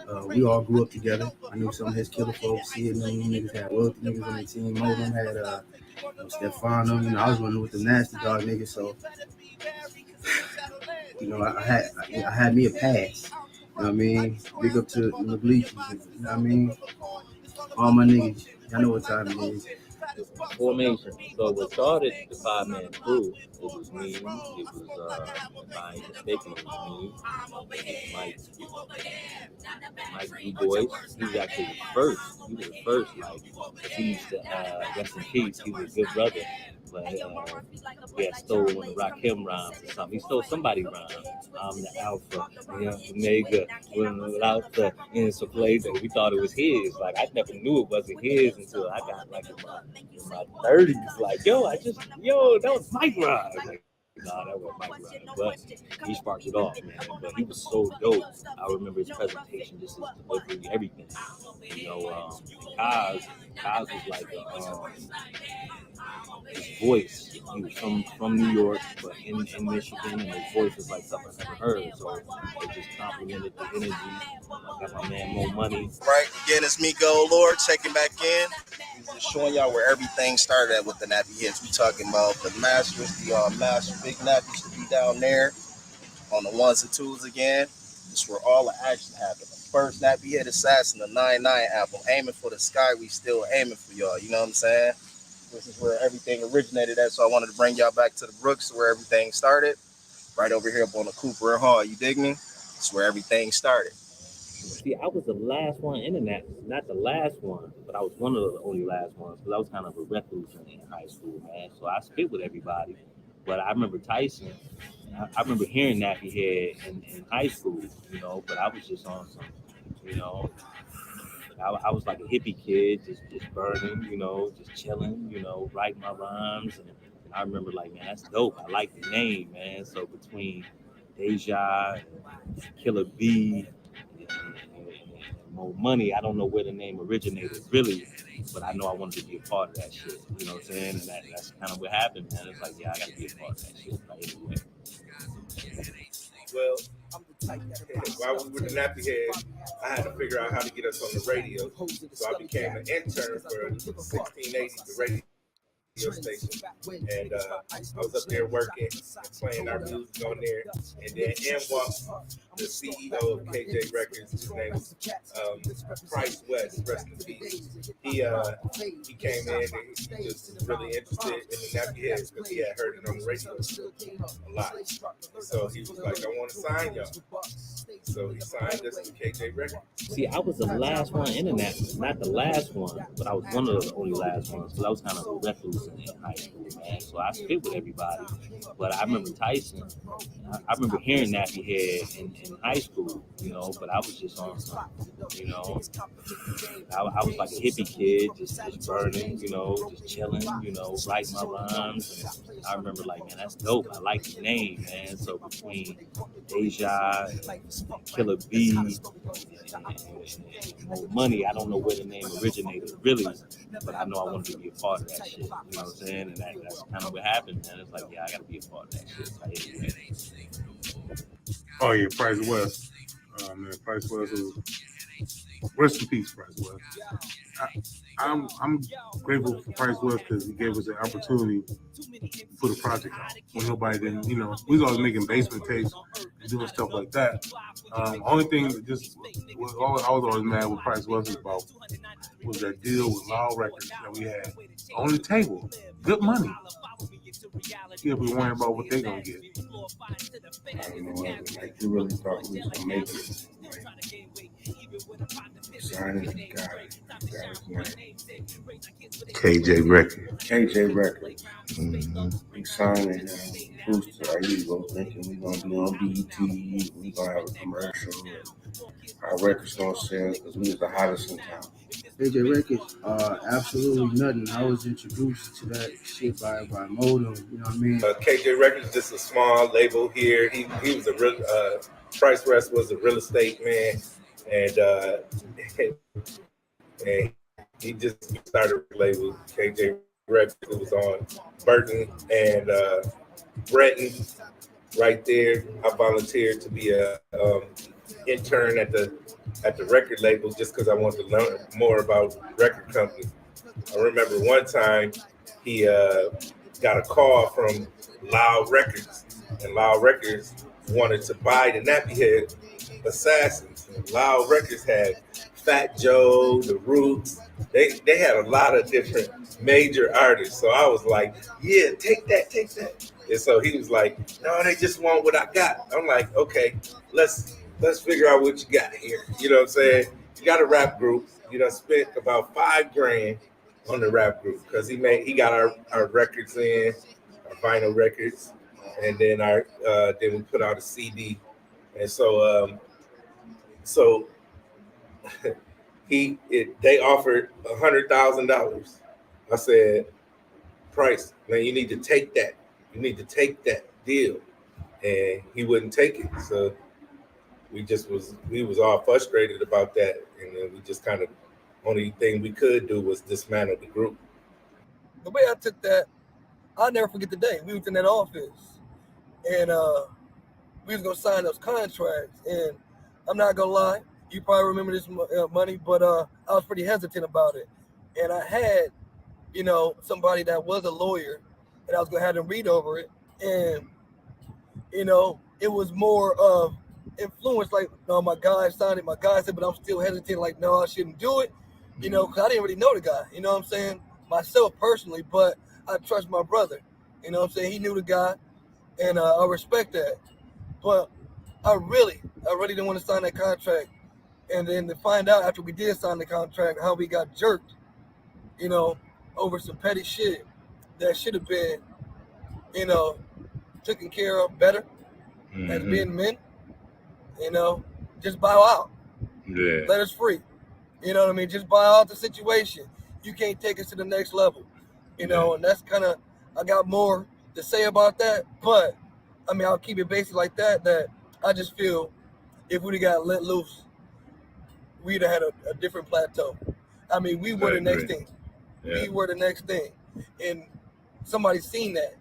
but we all grew up together. I knew some of his killer folks. Sid, niggas had wealthy niggas on their team. Mo them had Stefano. You know, I was running with the nasty dog niggas. So, you know, I had me a pass. You know what I mean? Big up to the bleachers. You know what I mean? All my niggas. I know what time it is. Formation. So what started the 5-man crew, it was me, it was, if I ain't mistaken, it was me, Mike D. Boyce. He was actually the first. He was the first, like, he used to, rest in peace, he was a good brother, but he had stolen one of Rakim rhymes or something. He stole somebody rhyme. I'm the Alpha, the Omega, without the insufflator. We thought it was his. Like, I never knew it wasn't his until I got, like, in my 30s. Like, that was Mike rhyme. Like, nah, that was Mike rhyme. But he sparked it off, man. But he was so dope. I remember his presentation, just his delivery, everything. You know, Kaz was like his voice. He was from New York, but in Michigan, and his voice was like something I never heard. So it just complimented the energy. I got my man Mo Money. Right, again, it's me, Go Lord, checking back in. Just showing y'all where everything started at with the Nappy Hits. We talking about the masters, the master big nappies to be down there on the ones and twos again. This is where all the action happened. The first Nappy Hit Assassin, the 9-9 album. Aiming for the sky, we still aiming for y'all. You know what I'm saying? This is where everything originated at. So I wanted to bring y'all back to the Brooks, where everything started. Right over here up on the Cooper and Hall. You dig me? It's where everything started. See, I was the last one in the Nap, not the last one, but I was one of the only last ones because I was kind of a recluse in high school, man. So I spit with everybody. But I remember Tyson. I remember hearing Nappy Head in high school, you know, but I was just on some, you know, I was like a hippie kid, just burning, you know, just chilling, you know, writing my rhymes. And I remember like, man, that's dope. I like the name, man. So between Deja, and Killer B, and Mo Money, I don't know where the name originated really, but I know I wanted to be a part of that shit. You know what I'm saying? And that's kind of what happened, man. It's like, yeah, I got to be a part of that shit. Like, anyway. Well, while we were the Nappy Head, I had to figure out how to get us on the radio. So I became an intern for 1680, the radio station, and I was up there working, playing our music on there, and then in walked the CEO of KJ Records. His name was Price West, rest in peace. He came in and he just was really interested in the Nappy Heads because he had heard it on the radio a lot. So he was like, I want to sign y'all. So he signed us to KJ Records. See, I was the last one in the Nap, not the last one, but I was one of the only last ones because I was kind of a recluse in high school, man. So I spit with everybody. But I remember Tyson. I remember hearing Nappy Head in high school, you know, but I was just on some, you know, I was like a hippie kid, just burning, you know, just chilling, you know, writing my rhymes. And I remember like, man, that's dope. I like the name, man. So between Deja, and Killer B, and Mo Money, I don't know where the name originated really, but I know I wanted to be a part of that shit. You know what I'm saying? And that's kind of what happened, man. It's like, yeah, I got to be a part of that shit. Oh yeah, Price West. Man, Price West was rest in peace, Price West. I'm grateful for Price West because he gave us an opportunity put a project out. When nobody didn't, we was always making basement tapes and doing stuff like that. Only thing that just I was always mad with Price was about was that deal with Loud Records that we had on the table. Good money. Yeah, we worrying about what they gonna get. I don't know, like you really thought we was gonna make it. Like, signing the guy, KJ Records. KJ Records. We signing him. Who's to our ego, thinking we gonna be on BET, we gonna have a commercial. Our records gonna sell because we was the hottest in town. KJ Records, absolutely nothing. I was introduced to that shit by Modem, you know what I mean? KJ Records, just a small label here. He was a real, Price West was a real estate man, and he just started a label, KJ Records. It was on Burton and Breton right there. I volunteered to be a intern at the record label just because I wanted to learn more about record companies. I remember one time he got a call from Loud Records, and Loud Records wanted to buy the Nappy Head Assassins. And Loud Records had Fat Joe, The Roots. They had a lot of different major artists. So I was like, yeah, take that. And so he was like, no, they just want what I got. I'm like, okay, let's figure out what you got here. You know what I'm saying? You got a rap group. You done spent about $5,000 on the rap group because he got our records in, our vinyl records, and then then we put out a CD. And so they offered $100,000. I said, Price, man, you need to take that. You need to take that deal. And he wouldn't take it. So we was all frustrated about that. And then we just kind of, only thing we could do was dismantle the group. The way I took that, I'll never forget the day. We was in that office and we was gonna sign those contracts. And I'm not gonna lie, you probably remember this money, but I was pretty hesitant about it. And I had, somebody that was a lawyer, and I was gonna have them read over it. And, it was more of influence, like, no, my guy signed it, my guy said, but I'm still hesitant, like, no, I shouldn't do it, because I didn't really know the guy, you know what I'm saying? Myself personally, but I trust my brother, you know what I'm saying? He knew the guy, and I respect that. But I really didn't want to sign that contract. And then to find out after we did sign the contract how we got jerked, over some petty shit that should have been, taken care of better as being men, just bow out. Yeah. Let us free. You know what I mean? Just bow out the situation. You can't take us to the next level. And that's kind of, I got more to say about that, but I mean, I'll keep it basic like that I just feel if we'd have got let loose, we'd have had a different plateau. I mean, we were the next thing. Yeah. We were the next thing. And somebody seen that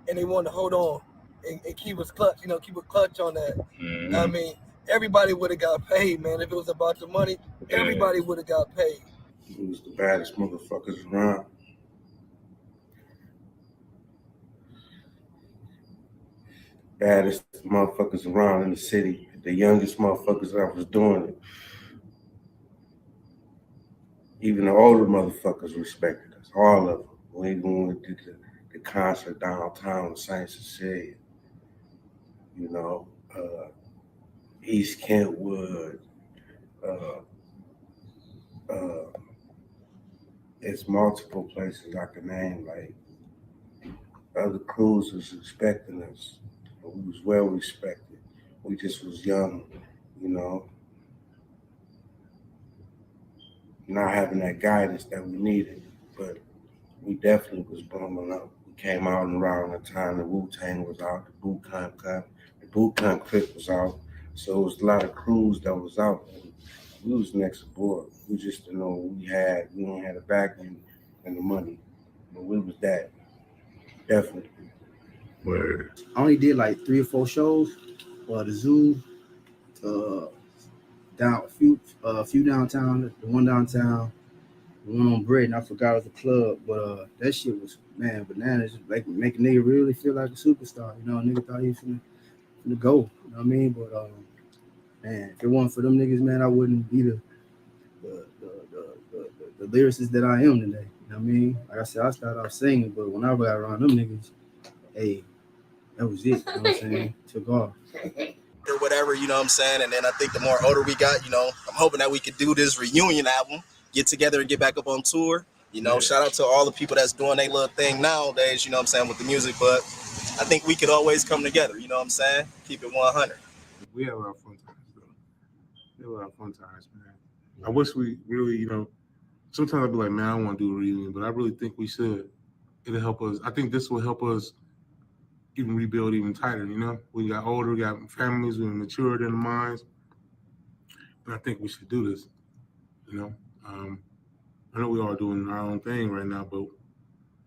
and they wanted to hold on and keep us clutch, keep a clutch on that. Mm-hmm. I mean, everybody would have got paid, man. If it was about the money, everybody would have got paid. He was the baddest motherfuckers around. Baddest motherfuckers around in the city. The youngest motherfuckers that was doing it. Even the older motherfuckers respected us, all of them. Even when we did the concert downtown in St. Cecilia, East Kentwood, it's multiple places I can name, like other crews was expecting us. We was well respected. We just was young, not having that guidance that we needed, but we definitely was blowing up. We came out and around the time the Wu-Tang was out, the Boot Camp Clip was out. So it was a lot of crews that was out. And we was next aboard. We just didn't know what we had. We didn't have the backing and the money. But we was that. Definitely. Word. I only did like 3 or 4 shows. The Zoo, a few downtown, the one downtown, We went on bread, and I forgot it was a club, but that shit was, man, bananas. Like, make a nigga really feel like a superstar. You know, a nigga thought he was finna go. You know what I mean? But man, if it wasn't for them niggas, man, I wouldn't be the lyricist that I am today. You know what I mean? Like I said, I started off singing, but when I got around them niggas, hey, that was it. You know what I'm saying? Took off. Or whatever, you know what I'm saying? And then I think the more older we got, you know, I'm hoping that we could do this reunion album, get together and get back up on tour. You know, shout out to all the people that's doing their little thing nowadays, you know what I'm saying, with the music. But I think we could always come together, you know what I'm saying? Keep it 100. We had a lot of fun times, though. We had a lot of fun times, man. I wish we really, you know, sometimes I'd be like, man, I don't want to do a reunion, but I really think we should. It'll help us. I think this will help us even rebuild even tighter, you know? We got older, we got families, we matured in the minds. But I think we should do this, you know? I know we all doing our own thing right now, but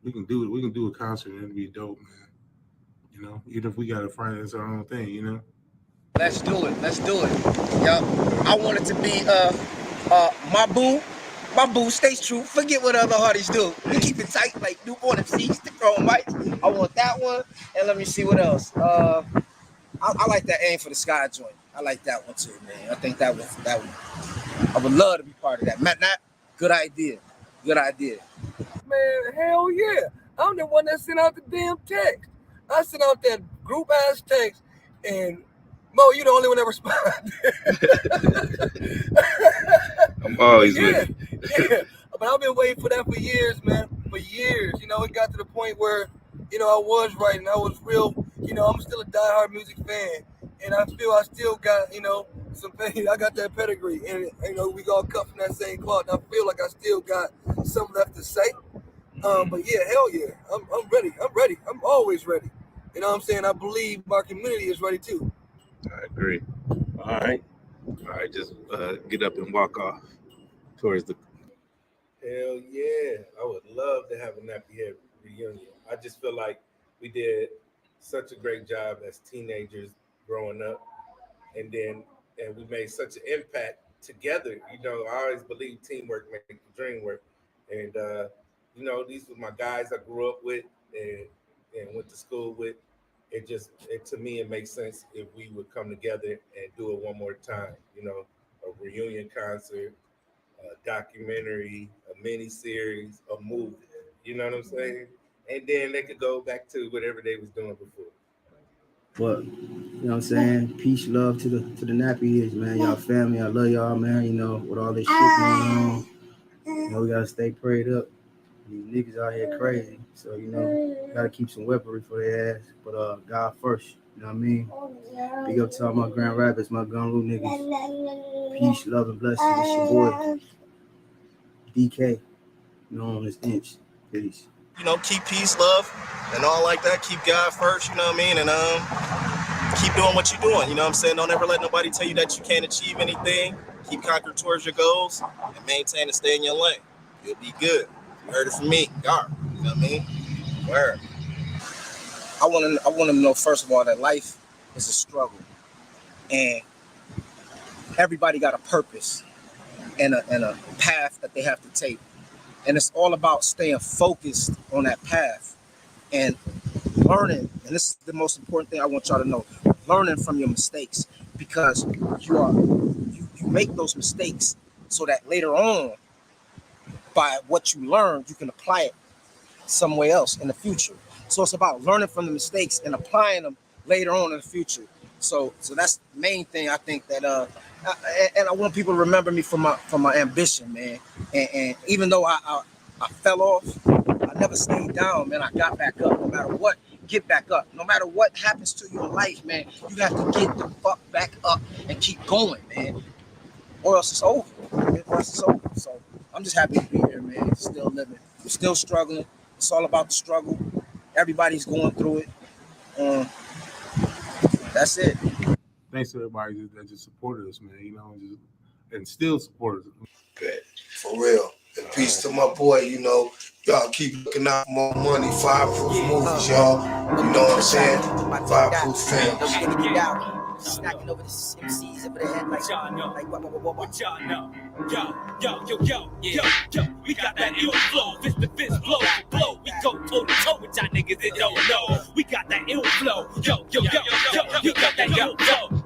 we can do it. We can do a concert and it'll be dope, man. You know, even if we got to finance our own thing, you know? Let's do it. Let's do it. Yo, I want it to be my boo stays true. Forget what other artists do. We keep it tight like Newport MCs, the Chrome mics. I want that one. And let me see what else. I like that Aim for the Sky joint. I like that one too, man. I think that one. I would love to be part of that. Matt, good idea. Good idea. Man, hell yeah. I'm the one that sent out the damn text. I sent out that group ass text, and Mo, you the only one that responded. I'm always with you. Yeah. But I've been waiting for that for years, man. For years. You know, it got to the point where, you know, I was writing. I was real, you know, I'm still a diehard music fan. And I feel I still got, you know, some things. I got that pedigree. And, you know, we all cut from that same cloth. And I feel like I still got some left to say. But yeah, hell yeah. I'm ready. I'm ready. I'm always ready. You know what I'm saying? I believe my community is ready too. I agree. All right, just get up and walk off towards the. Hell yeah. I would love to have a Nappy Head reunion. I just feel like we did such a great job as teenagers growing up. And we made such an impact together. You know, I always believe teamwork makes the dream work. And, you know, these were my guys I grew up with and went to school with. To me, it makes sense if we would come together and do it one more time. You know, a reunion concert, a documentary, a mini series, a movie. You know what I'm saying? And then they could go back to whatever they was doing before. But you know what I'm saying? Peace, love to the Nappy Heads, man. Y'all family, I love y'all, man. You know, with all this shit going on, you know, we gotta stay prayed up. These niggas out here crazy, so you know, gotta keep some weaponry for their ass. But God first, you know what I mean? Big up to all my Grand Rapids, my Gun Rule niggas. Peace, love, and blessings. It's your boy DK. You know, on this inch. Peace. You know, keep peace, love, and all like that. Keep God first, you know what I mean? And keep doing what you're doing. You know what I'm saying? Don't ever let nobody tell you that you can't achieve anything. Keep conquering towards your goals and maintain and stay in your lane. You'll be good. You heard it from me, Gar. You know what I mean? Word. I want to know, first of all, that life is a struggle. And everybody got a purpose and a path that they have to take. And it's all about staying focused on that path and learning. And this is the most important thing I want y'all to know. Learning from your mistakes, because you make those mistakes so that later on, by what you learn, you can apply it somewhere else in the future. So it's about learning from the mistakes and applying them later on in the future. So that's the main thing I think that and I want people to remember me for my ambition, man. And even though I fell off, I never stayed down, man. I got back up. No matter what, get back up. No matter what happens to you in life, man, you have to get the fuck back up and keep going, man. Or else it's over. So I'm just happy to be here, man. Still living. I'm still struggling. It's all about the struggle. Everybody's going through it. That's it. Thanks to everybody that just supported us, man. You know, and still supported us. Good. For real. And peace to my boy, you know. Y'all keep looking out for more money. Fireproof movies, y'all. You know what I'm saying? Fireproof fam. Snacking over this MCs over the head like y'all know. Like what? What y'all know? Yo, we got that ill flow, fist to fist, blow to blow. We go toe to toe with y'all niggas that don't know. We got that ill flow. Yo, we got that ill flow.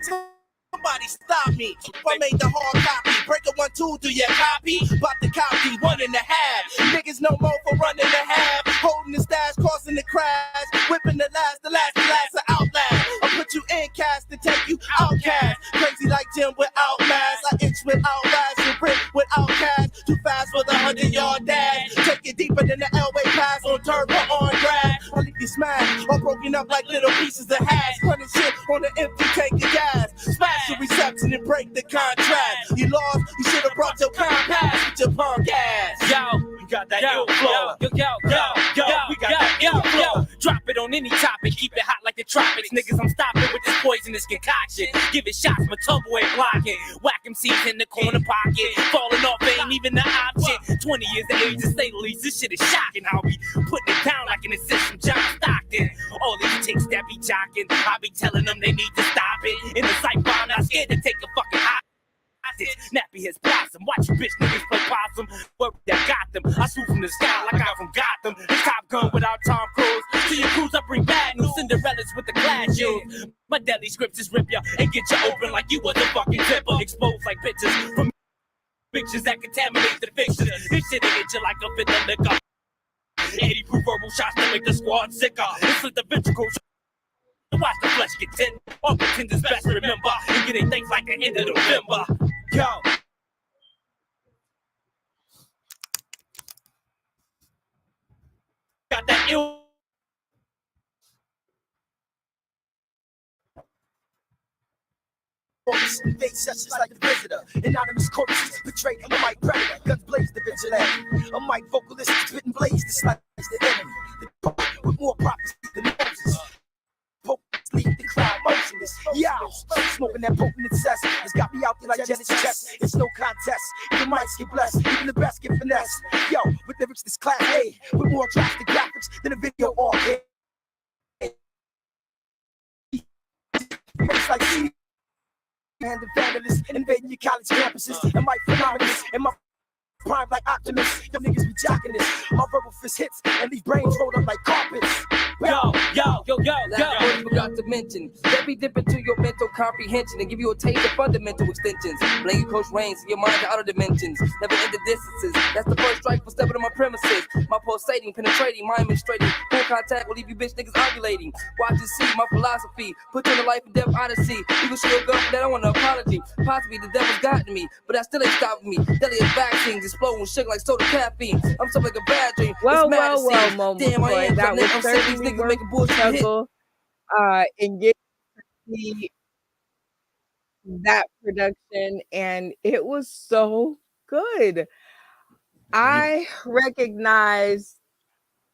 Somebody stop me. I made the hard copy. Break a 1, 2, do you copy? About to copy 1.5. Niggas no more for running the half. Holding the stash, crossing the crash. Whipping the last to outlast. I'll put you in cast to take you outcast. Crazy like Jim without mask. I itch without rash and rip without cash. Too fast for the 100-yard dash. Take it deeper than the Elway pass on turbo on grass. I'll leave you smashed or broken up like little pieces of hash. Running shit on the empty tank of gas. Smash your reception and break the contract. You lost, you should have brought your compass with your punk ass. Yo, we got that ill flow. Yo, we got that ill flow. Drop it on any topic, keep it hot like the tropics. Niggas, I'm stopping with this poisonous concoction. Give it shots, my tumble ain't blocking. Whack MCs in the corner pocket. Falling off ain't even the option. 20 years of age to say the least. This shit is shocking how we putting it down like an assist from John Stockton. All these chicks that be jocking, I be telling them they need to stop it. In the sight bar, not scared to take a fucking hot. Nappy has blossom. Watch you bitch niggas play possum. What that got them? I shoot from the sky like I'm from Gotham. It's Top Gun without Tom Cruise. To your crews, I bring bad news. Cinderellas with the glass shoes. My deadly scriptures rip ya and get you open like you was a fucking zipper. Exposed like pictures from pictures that contaminate the fixtures. This shit hit you like a fit of liquor. 80 proof verbal shots to make the squad sicker. This is the ventricle. Watch the flesh get thin. All pretenders best remember. And getting things like the end of November. Yo. Got that ill. Invade sessions like the visitor. Anonymous choruses betrayed a mic predator. Guns blaze the vigilante. A mic vocalist spitting blaze to slice the enemy. With more prophecy than Moses. Leave the crowd motionless. Yeah, smoking that potent cess. It's got me out there like Janet's chest. It's no contest. Even mics get blessed. Even the best get finesse. Yo, with lyrics this class A. With more drastic graphics than a video all hit. It's like C. And the vandalists invading your college campuses. And my phenomenals. And my prime like Optimus. Them niggas be jocking this. My verbal fist hits and these brains rolled up like carpets. Yo. Last word forgot to mention. Let me dip into your mental comprehension and give you a taste of fundamental extensions. Blanket close range, your mind to outer dimensions. Never end the distances. That's the first strike for stepping on my premises. My pulsating, penetrating, mind menstruating. Full contact will leave you bitch niggas ovulating. Watch and see my philosophy. Put you in a life and death odyssey. You can show your girl that I want an apology. Possibly the devil's gotten me, but that still ain't stopping me. Deadly as vaccines, exploding with sugar like soda caffeine. I'm something like a bad dream. Whoa, Damn, I am. that was I'm sick of these niggas making bullshit hit. And get that production, and it was so good. I recognize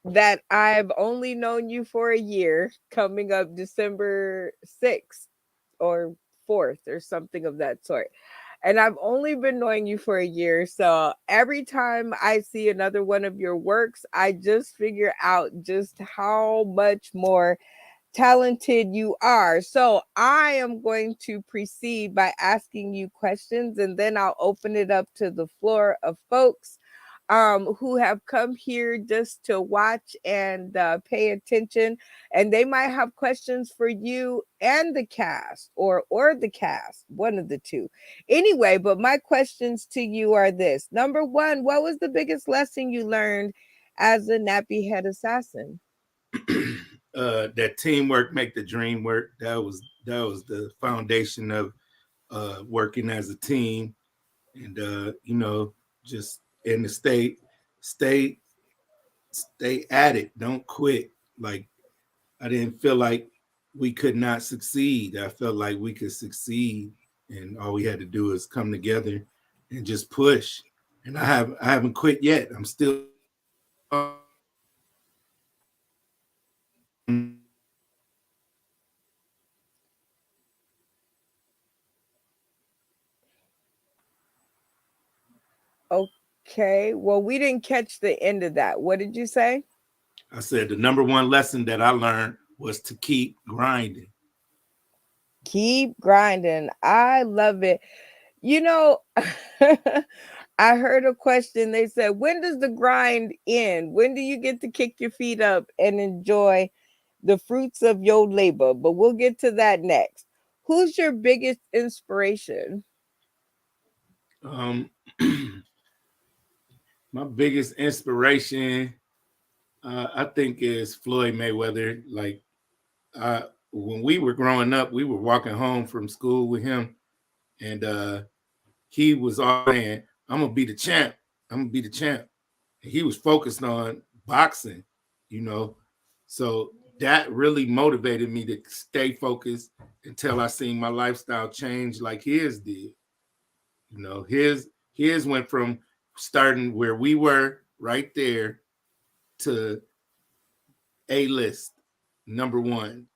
that I've only known you for a year, coming up December 6th or 4th or something of that sort. And I've only been knowing you for a year. So every time I see another one of your works, I just figure out just how much more talented you are. So I am going to proceed by asking you questions, and then I'll open it up to the floor of folks who have come here just to watch and pay attention, and they might have questions for you and the cast, or the cast, one of the two. Anyway, but my questions to you are this. Number one, what was the biggest lesson you learned as a nappy head assassin? That teamwork make the dream work. That was the foundation of working as a team, and just in the stay at it. Don't quit. Like, I didn't feel like we could not succeed. I felt like we could succeed, and all we had to do is come together and just push. And I haven't quit yet. I'm still Okay, well, we didn't catch the end of that. What did you say? I said the number one lesson that I learned was to keep grinding. Keep grinding. I love it. You know, I heard a question. They said, when does the grind end? When do you get to kick your feet up and enjoy the fruits of your labor? But we'll get to that next. Who's your biggest inspiration? My biggest inspiration, I think, is Floyd Mayweather. Like, when we were growing up, we were walking home from school with him, and he was all saying, "I'm gonna be the champ. I'm gonna be the champ." And he was focused on boxing, you know. So that really motivated me to stay focused until I seen my lifestyle change like his did. You know, his went from starting where we were right there to A-list, number one.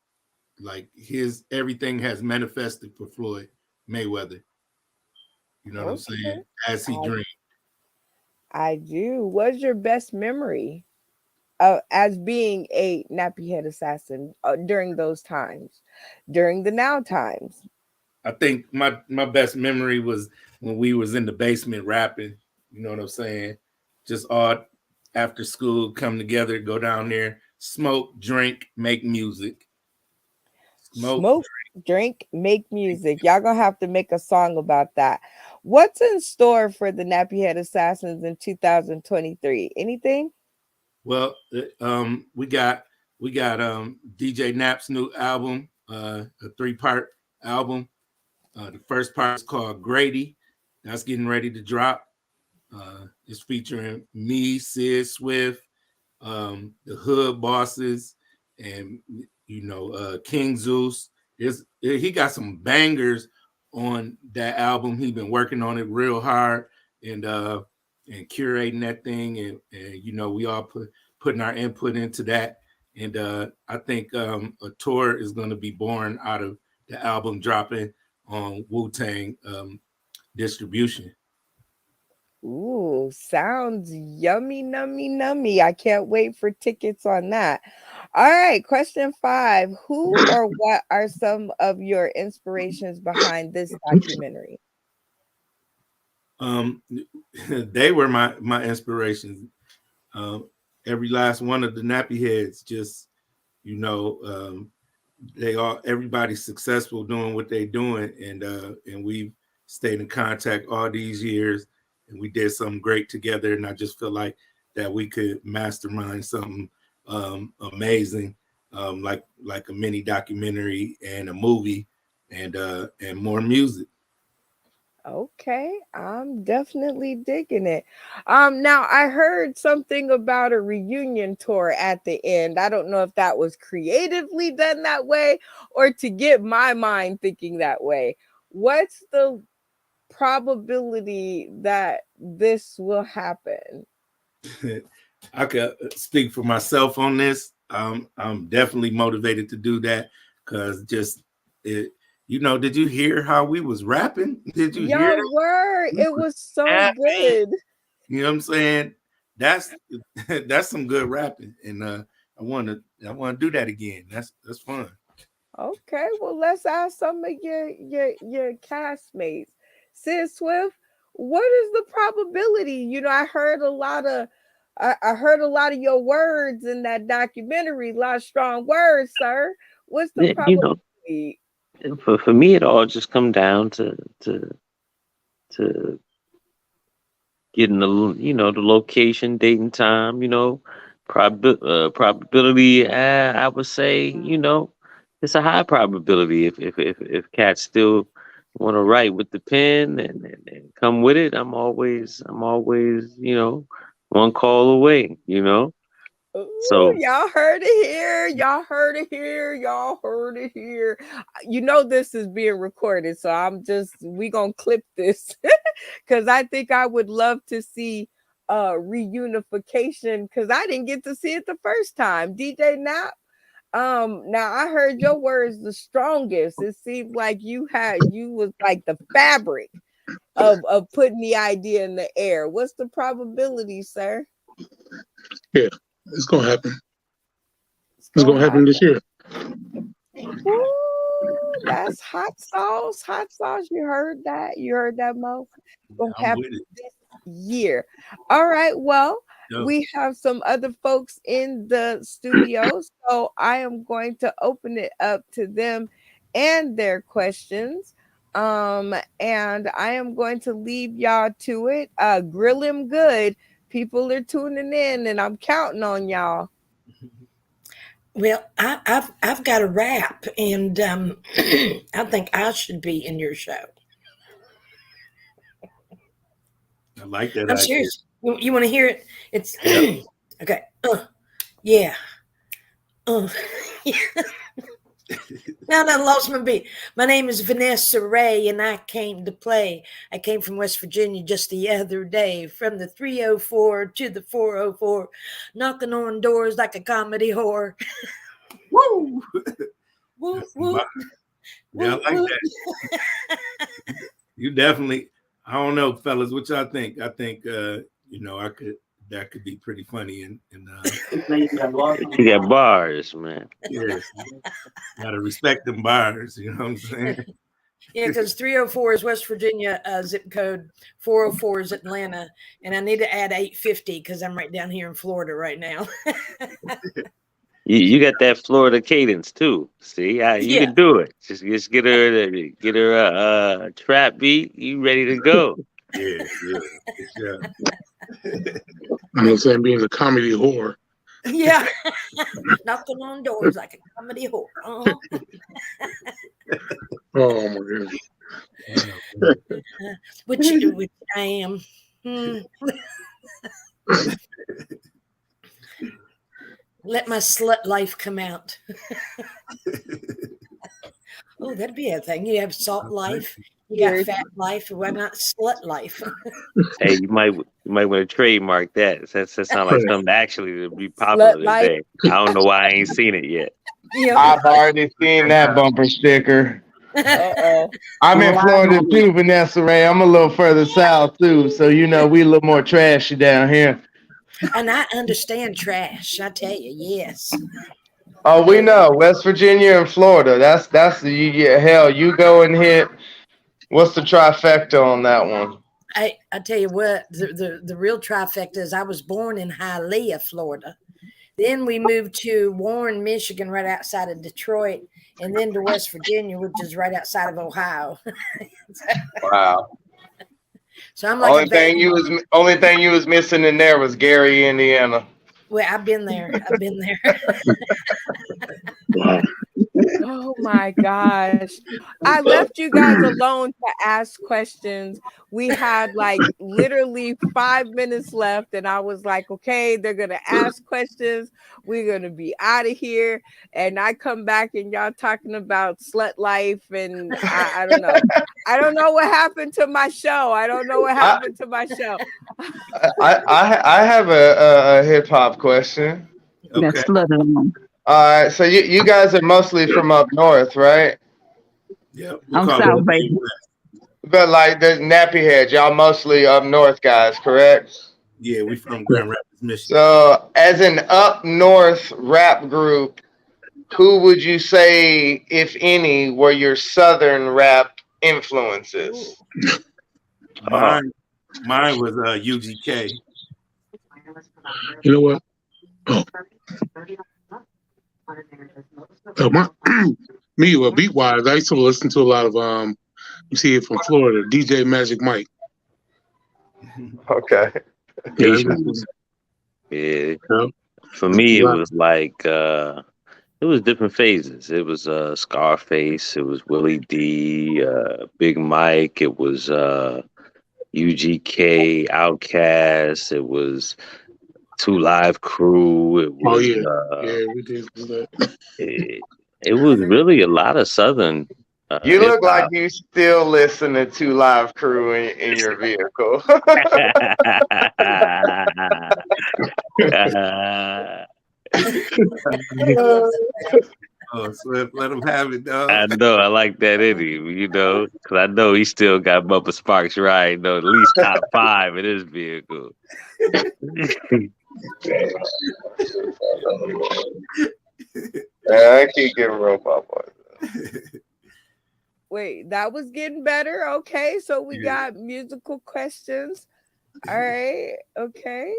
Like his everything has manifested for Floyd Mayweather. You know what I'm saying? As he dreamed. I do. What's your best memory as being a nappy head assassin during those times, during the now times? I think my best memory was when we was in the basement rapping. You know what I'm saying? Just all after school, come together, go down there, smoke, drink, make music. Smoke, drink, make music. Y'all gonna have to make a song about that. What's in store for the Nappy Head Assassins in 2023? Anything? Well, we got DJ Nap's new album, a 3-part album. The first part is called Grady. That's getting ready to drop. It's featuring me, Sid Swift, the Hood Bosses, and King Zeus. He got some bangers on that album. He's been working on it real hard and curating that thing, and we all putting our input into that. And I think a tour is going to be born out of the album dropping on Wu-Tang distribution. Ooh, sounds yummy, nummy, nummy. I can't wait for tickets on that. All right, question 5. Who or what are some of your inspirations behind this documentary? They were my inspirations. Every last one of the nappy heads, just everybody's successful doing what they're doing, and we've stayed in contact all these years, and we did something great together. And I just feel like that we could mastermind something amazing, like a mini documentary and a movie, and more music. Okay, I'm definitely digging it. Now I heard something about a reunion tour at the end. I don't know if that was creatively done that way or to get my mind thinking that way. What's the probability that this will happen? I could speak for myself on this. I'm definitely motivated to do that because did you hear how we was rapping? Did you hear Y'all were. It was so good. You know what I'm saying? That's some good rapping, and I want to do that again. That's fun. Okay, well, let's ask some of your castmates. Sid Swift, what is the probability? I heard a lot of I heard a lot of your words in that documentary, a lot of strong words, sir. What's the probability? For me, it all just come down to getting the location, date, and time. Probability. I would say it's a high probability if cats still want to write with the pen and come with it. I'm always one call away. So Y'all heard it here. Y'all heard it here. Y'all heard it here. This is being recorded, so we gonna clip this because I think I would love to see reunification because I didn't get to see it the first time. DJ Nap. Now I heard your words the strongest. It seemed like you was like the fabric of putting the idea in the air. What's the probability, sir? Yeah. It's gonna happen. It's gonna happen this year. Ooh, That's hot sauce. Hot sauce. You heard that? You heard that, Mo? Gonna I'm happen with it. this year. All right. Well, Yo. we have some other folks in the studio, so I am going to open it up to them and their questions. And I am going to leave y'all to it. Grill him good. People are tuning in, and I'm counting on y'all. Well, I've got a rap, and I think I should be in your show. I like that I'm idea. serious. You want to hear it? It's Yep. okay. Yeah. Yeah. Now I lost my beat. My name is Vanessa Ray, and I came to play. I came from West Virginia just the other day, from the 304 to the 404, knocking on doors like a comedy whore. Woo! Woo, woo. Yeah, I like that. You definitely. I don't know, fellas, what y'all think? I think that could be pretty funny and You got bars, man. yes, gotta respect them bars, you know what I'm saying? Yeah, because 304 is West Virginia zip code, 404 is Atlanta, and I need to add 850 because I'm right down here in Florida right now. You got that Florida cadence too. See, you Yeah. can do it. Just get her a trap beat. You ready to go? Yeah. You know what I'm saying? Being a comedy whore. Yeah. Knocking on doors like a comedy whore. Uh-huh. Oh my goodness. Which I am. Let my slut life come out. Oh, that'd be a thing. You have salt life, you got fat life, why not slut life? Hey, you might want to trademark that. That sounds like something actually to be popular Slut life. today. I don't know why I ain't seen it yet. I've already seen that bumper sticker. Uh-oh. I'm in Florida too, Vanessa Ray. I'm a little further south too, so we a little more trashy down here. And I understand trash, I tell you, yes. Oh, we know West Virginia and Florida. That's hell. You go and hit. What's the trifecta on that one? I tell you what, the real trifecta is I was born in Hialeah, Florida. Then we moved to Warren, Michigan, right outside of Detroit, and then to West Virginia, which is right outside of Ohio. Wow. So I'm like only thing you was missing in there was Gary, Indiana. Well, I've been there. Oh my gosh. I left you guys alone to ask questions. We had like literally 5 minutes left, and I was like, okay, they're gonna ask questions. We're gonna be out of here. And I come back and y'all talking about slut life, and I don't know. I don't know what happened to my show. I have a hip hop question. That's slut. All right, so you guys are mostly from up north, right? Yeah, I'm South, baby. But like the Nappy Heads, y'all mostly up north guys, correct? Yeah, we from Grand Rapids, Michigan. So, as an up north rap group, who would you say, if any, were your southern rap influences? Mine was UGK. You know what? Beat wise, I used to listen to a lot of you see it from Florida, DJ Magic Mike. Okay. Yeah. For me, it was like it was different phases. It was Scarface. It was Willie D. Big Mike. It was UGK, Outkast. It was 2 Live Crew. It was, we did do that. It was really a lot of Southern. You look like you still listen to 2 Live Crew in your vehicle. Oh, so let him have it, dog. I know, I like that in him, because I know he still got Bubba Sparks right, at least top 5 in his vehicle. I keep giving real pop. Wait, that was getting better. Okay, so we got musical questions. All right, okay.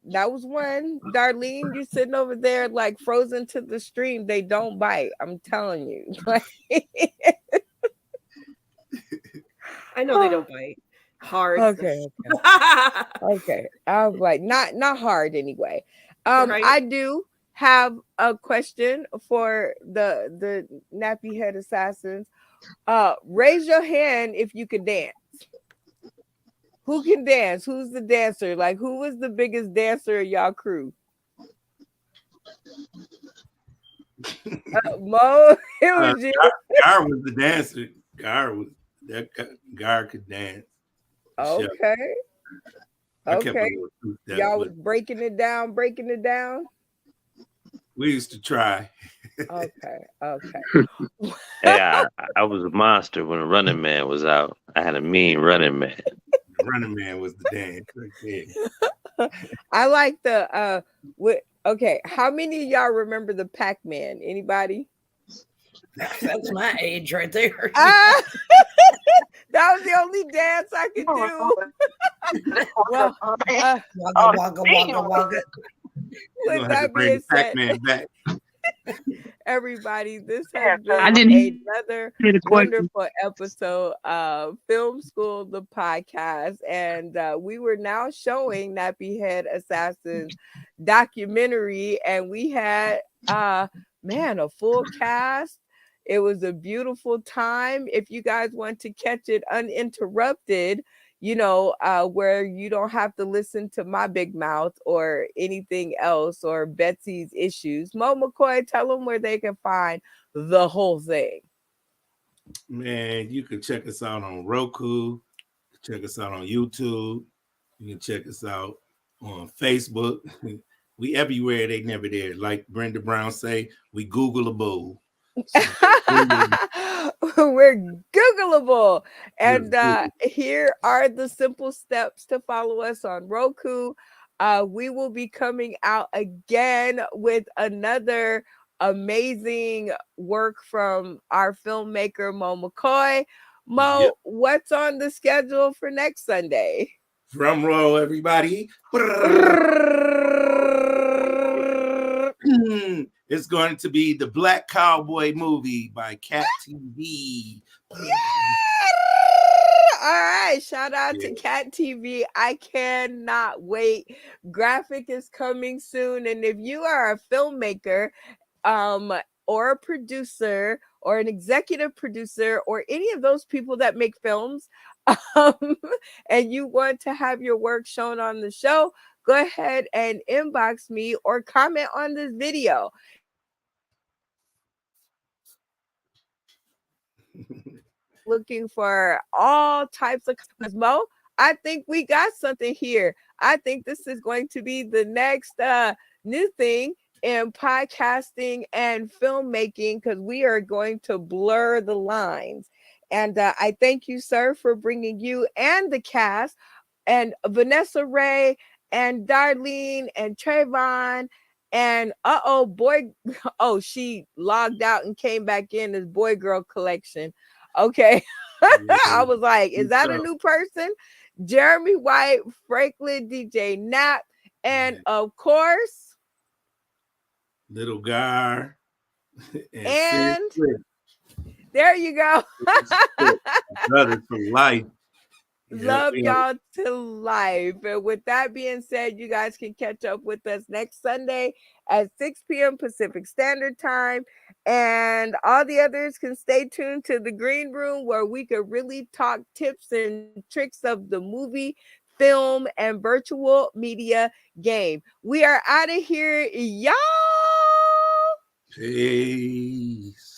That was one. Darlene, you sitting over there like frozen to the stream. They don't bite. I'm telling you. I know they don't bite. Hard. Okay. Okay. I was like, not hard anyway. Right. I do have a question for the nappy head assassins. Raise your hand if you can dance. Who can dance? Who's the dancer? Like, who was the biggest dancer of y'all crew? Mo, it was you. Gar was the dancer. Gar could dance. Okay. Okay. Y'all was but breaking it down. we used to try. Okay. Hey, I was a monster when a Running Man was out. I had a mean Running Man. The Running Man was the dance right there. I like the okay. How many of y'all remember the Pac-Man? Anybody? That's my age right there. That was the only dance I could do. Well, wagga, wagga, wagga. With that being said, Pac-Man back. Everybody, this has been another wonderful episode of Film School, the podcast. And we were now showing Nappy Head Assassins documentary, and we had, a full cast. It was a beautiful time. If you guys want to catch it uninterrupted, where you don't have to listen to my big mouth or anything else or Betsy's issues. Mo McCoy, tell them where they can find the whole thing. Man, you can check us out on Roku. Check us out on YouTube. You can check us out on Facebook. We everywhere, they never there. Like Brenda Brown say, we Googleable. So, we're Googleable. And here are the simple steps to follow us on Roku. We will be coming out again with another amazing work from our filmmaker, Mo McCoy. Mo, what's on the schedule for next Sunday? Drum roll, everybody. It's going to be the Black Cowboy movie by Cat TV. All right, shout out to Cat TV. I cannot wait. Graphic is coming soon, and if you are a filmmaker or a producer or an executive producer or any of those people that make films and you want to have your work shown on the show, go ahead and inbox me or comment on this video. Looking for all types of Mo. I think we got something here. I think this is going to be the next new thing in podcasting and filmmaking, because we are going to blur the lines. And I thank you, sir, for bringing you and the cast and Vanessa Ray and Darlene and Trayvon and she logged out and came back in as Boy Girl Collection. Okay. I was like, is that a new person? Jeremy White, Franklin, DJ Nap, and of course, Little Gar. And there you go. Brothers for life. Love y'all to life. And with that being said, you guys can catch up with us next Sunday at 6 p.m. Pacific Standard Time. And all the others can stay tuned to the Green Room, where we could really talk tips and tricks of the movie, film, and virtual media game. We are out of here, y'all. Peace.